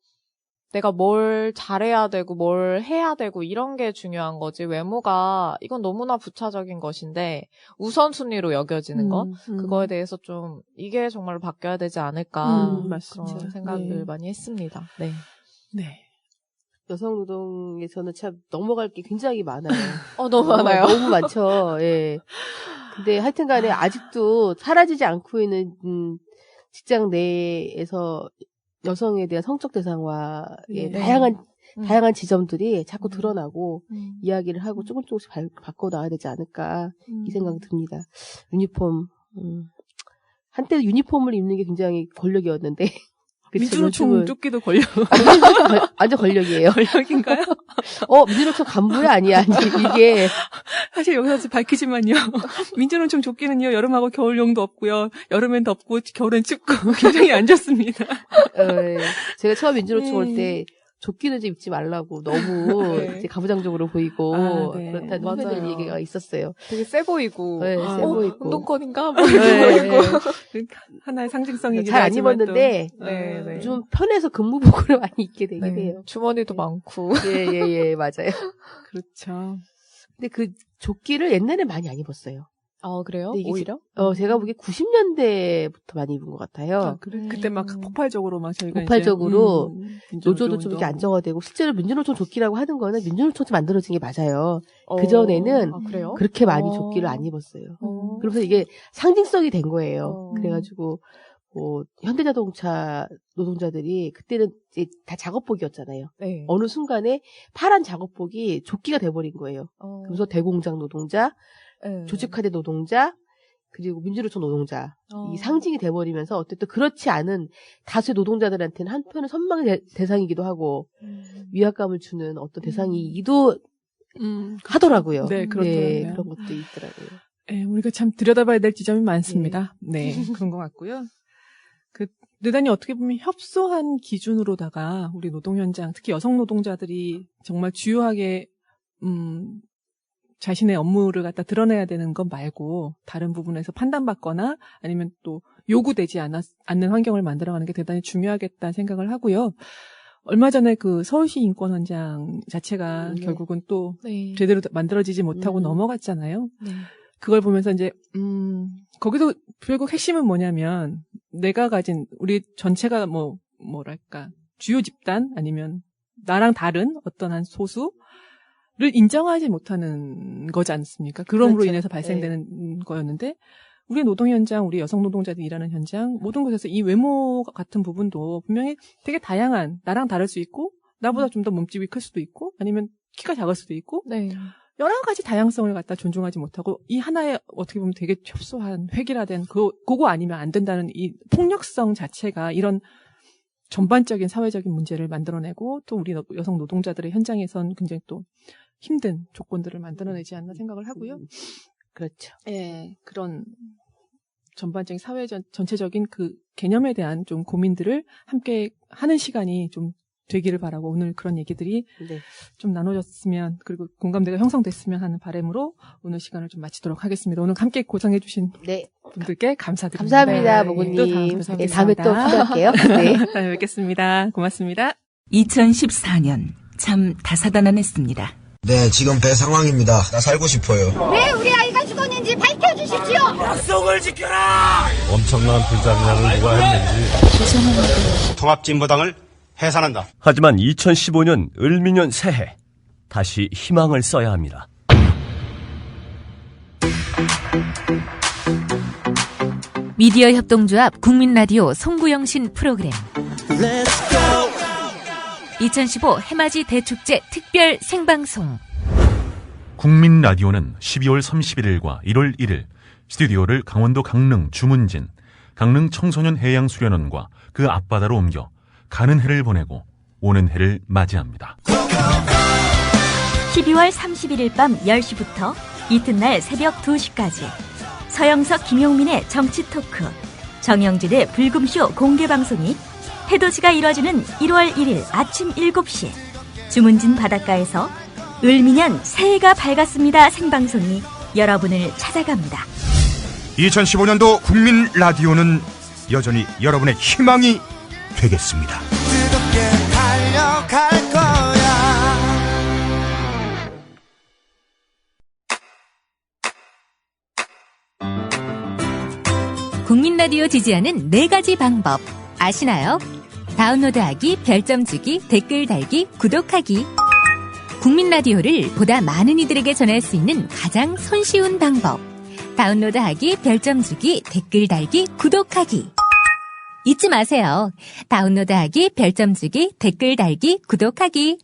내가 뭘 잘해야 되고 뭘 해야 되고 이런 게 중요한 거지 외모가 이건 너무나 부차적인 것인데 우선순위로 여겨지는 것 그거에 대해서 좀 이게 정말로 바뀌어야 되지 않을까 맞습니다. 그런 생각을 네. 많이 했습니다. 네. 네. 여성 노동에서는 참 넘어갈 게 굉장히 많아요. 너무 많아요. 너무 많죠. 예. 근데 하여튼 간에 아직도 사라지지 않고 있는 직장 내에서 여성에 대한 성적 대상화의 네. 다양한 다양한 지점들이 자꾸 드러나고 이야기를 하고 조금씩 바꿔 나와야 되지 않을까 이 생각이 듭니다. 유니폼 한때 유니폼을 입는 게 굉장히 권력이었는데 민주노총 쫓기도 권력. 완전 권력이에요. 권력인가요? 민주노총 간부야 아니야. 이게 사실 여기서 밝히지만요. 민주노총 쫓기는요. 여름하고 겨울용도 없고요. 여름엔 덥고 겨울엔 춥고 굉장히 안 좋습니다. 제가 처음 민주노총 올 때 조끼는 좀 입지 말라고 너무 네. 이제 가부장적으로 보이고 네. 그렇다는 후배들 얘기가 있었어요. 되게 세 보이고. 네, 세 보이고. 운동권인가? 네. 하나의 상징성이기도 잘 안 하지만 입었는데 네, 네. 요즘 편해서 근무복으로 많이 입게 되긴 네. 해요. 주머니도 많고. 예, 맞아요. 그렇죠. 근데 그 조끼를 옛날에 많이 안 입었어요. 그래요? 근데 이게 오히려? 제가 보기에 90년대부터 많이 입은 것 같아요. 그때 막 폭발적으로 막 저희가 폭발적으로 이제, 노조도 좀 이렇게 안정화되고 실제로 민주노총 조끼라고 하는 거는 민주노총에서 만들어진 게 맞아요. 그전에는 그래요? 그렇게 많이 조끼를 안 입었어요. 그래서 이게 상징성이 된 거예요. 그래가지고 현대자동차 노동자들이 그때는 이제 다 작업복이었잖아요. 네. 어느 순간에 파란 작업복이 조끼가 돼버린 거예요. 그래서 대공장 노동자, 네. 조직화된 노동자, 그리고 민주노총 노동자 이 상징이 돼버리면서 어쨌든 그렇지 않은 다수의 노동자들한테는 한편은 선망의 대상이기도 하고 위압감을 주는 어떤 대상이기도 하더라고요. 네, 그렇더라고요. 그런 것도 있더라고요. 네, 우리가 참 들여다봐야 될 지점이 많습니다. 네, 그런 것 같고요. 대단히 어떻게 보면 협소한 기준으로다가 우리 노동 현장, 특히 여성 노동자들이 정말 주요하게 자신의 업무를 갖다 드러내야 되는 것 말고 다른 부분에서 판단받거나 아니면 또 요구되지 않는 환경을 만들어가는 게 대단히 중요하겠다는 생각을 하고요. 얼마 전에 그 서울시 인권헌장 자체가 결국은 또 제대로 만들어지지 못하고 넘어갔잖아요. 네. 그걸 보면서 이제 거기도 결국 핵심은 뭐냐면 내가 가진 우리 전체가 뭐랄까 주요 집단 아니면 나랑 다른 어떤 한 소수를 인정하지 못하는 거지 않습니까? 그럼으로 그렇죠. 인해서 발생되는 거였는데 우리 노동 현장, 우리 여성 노동자들이 일하는 현장 모든 곳에서 이 외모 같은 부분도 분명히 되게 다양한 나랑 다를 수 있고 나보다 좀 더 몸집이 클 수도 있고 아니면 키가 작을 수도 있고 네. 여러 가지 다양성을 갖다 존중하지 못하고 이 하나의 어떻게 보면 되게 협소한 획일화된 그거 아니면 안 된다는 이 폭력성 자체가 이런 전반적인 사회적인 문제를 만들어내고 또 우리 여성 노동자들의 현장에선 굉장히 또 힘든 조건들을 만들어내지 않나 생각을 하고요. 그렇죠. 예, 그런 전반적인 사회 전체적인 그 개념에 대한 좀 고민들을 함께 하는 시간이 좀 되기를 바라고 오늘 그런 얘기들이 좀 나눠졌으면 그리고 공감대가 형성됐으면 하는 바람으로 오늘 시간을 좀 마치도록 하겠습니다. 오늘 함께 고정해 주신 분들께 감사드립니다. 감사합니다. 모구님. 또 다음에 다음에 또 초대할게요. 네. 다음에 뵙겠습니다. 고맙습니다. 2014년 참 다사다난했습니다. 네, 지금 배 상황입니다. 나 살고 싶어요. 왜 우리 아이가 죽었는지 밝혀주십시오. 약속을 지켜라. 엄청난 불장난을 누가 했는지 통합진보당을 해산한다. 하지만 2015년 을미년 새해 다시 희망을 써야 합니다. 미디어 협동조합 국민라디오 송구영신 프로그램 2015 해맞이 대축제 특별 생방송. 국민라디오는 12월 31일과 1월 1일 스튜디오를 강원도 강릉 주문진, 강릉 청소년 해양수련원과 그 앞바다로 옮겨 가는 해를 보내고 오는 해를 맞이합니다. 12월 31일 밤 10시부터 이튿날 새벽 2시까지 서영석 김용민의 정치 토크, 정영진의 불금쇼 공개방송이 해돋이가 이뤄지는 1월 1일 아침 7시 주문진 바닷가에서 을미년 새해가 밝았습니다 생방송이 여러분을 찾아갑니다. 2015년도 국민 라디오는 여전히 여러분의 희망이 되겠습니다. 뜨겁게 달려갈 거야. 국민라디오 지지하는 4가지 방법 아시나요? 다운로드하기, 별점 주기, 댓글 달기, 구독하기. 국민라디오를 보다 많은 이들에게 전할 수 있는 가장 손쉬운 방법. 다운로드하기, 별점 주기, 댓글 달기, 구독하기. 잊지 마세요. 다운로드하기, 별점 주기, 댓글 달기, 구독하기.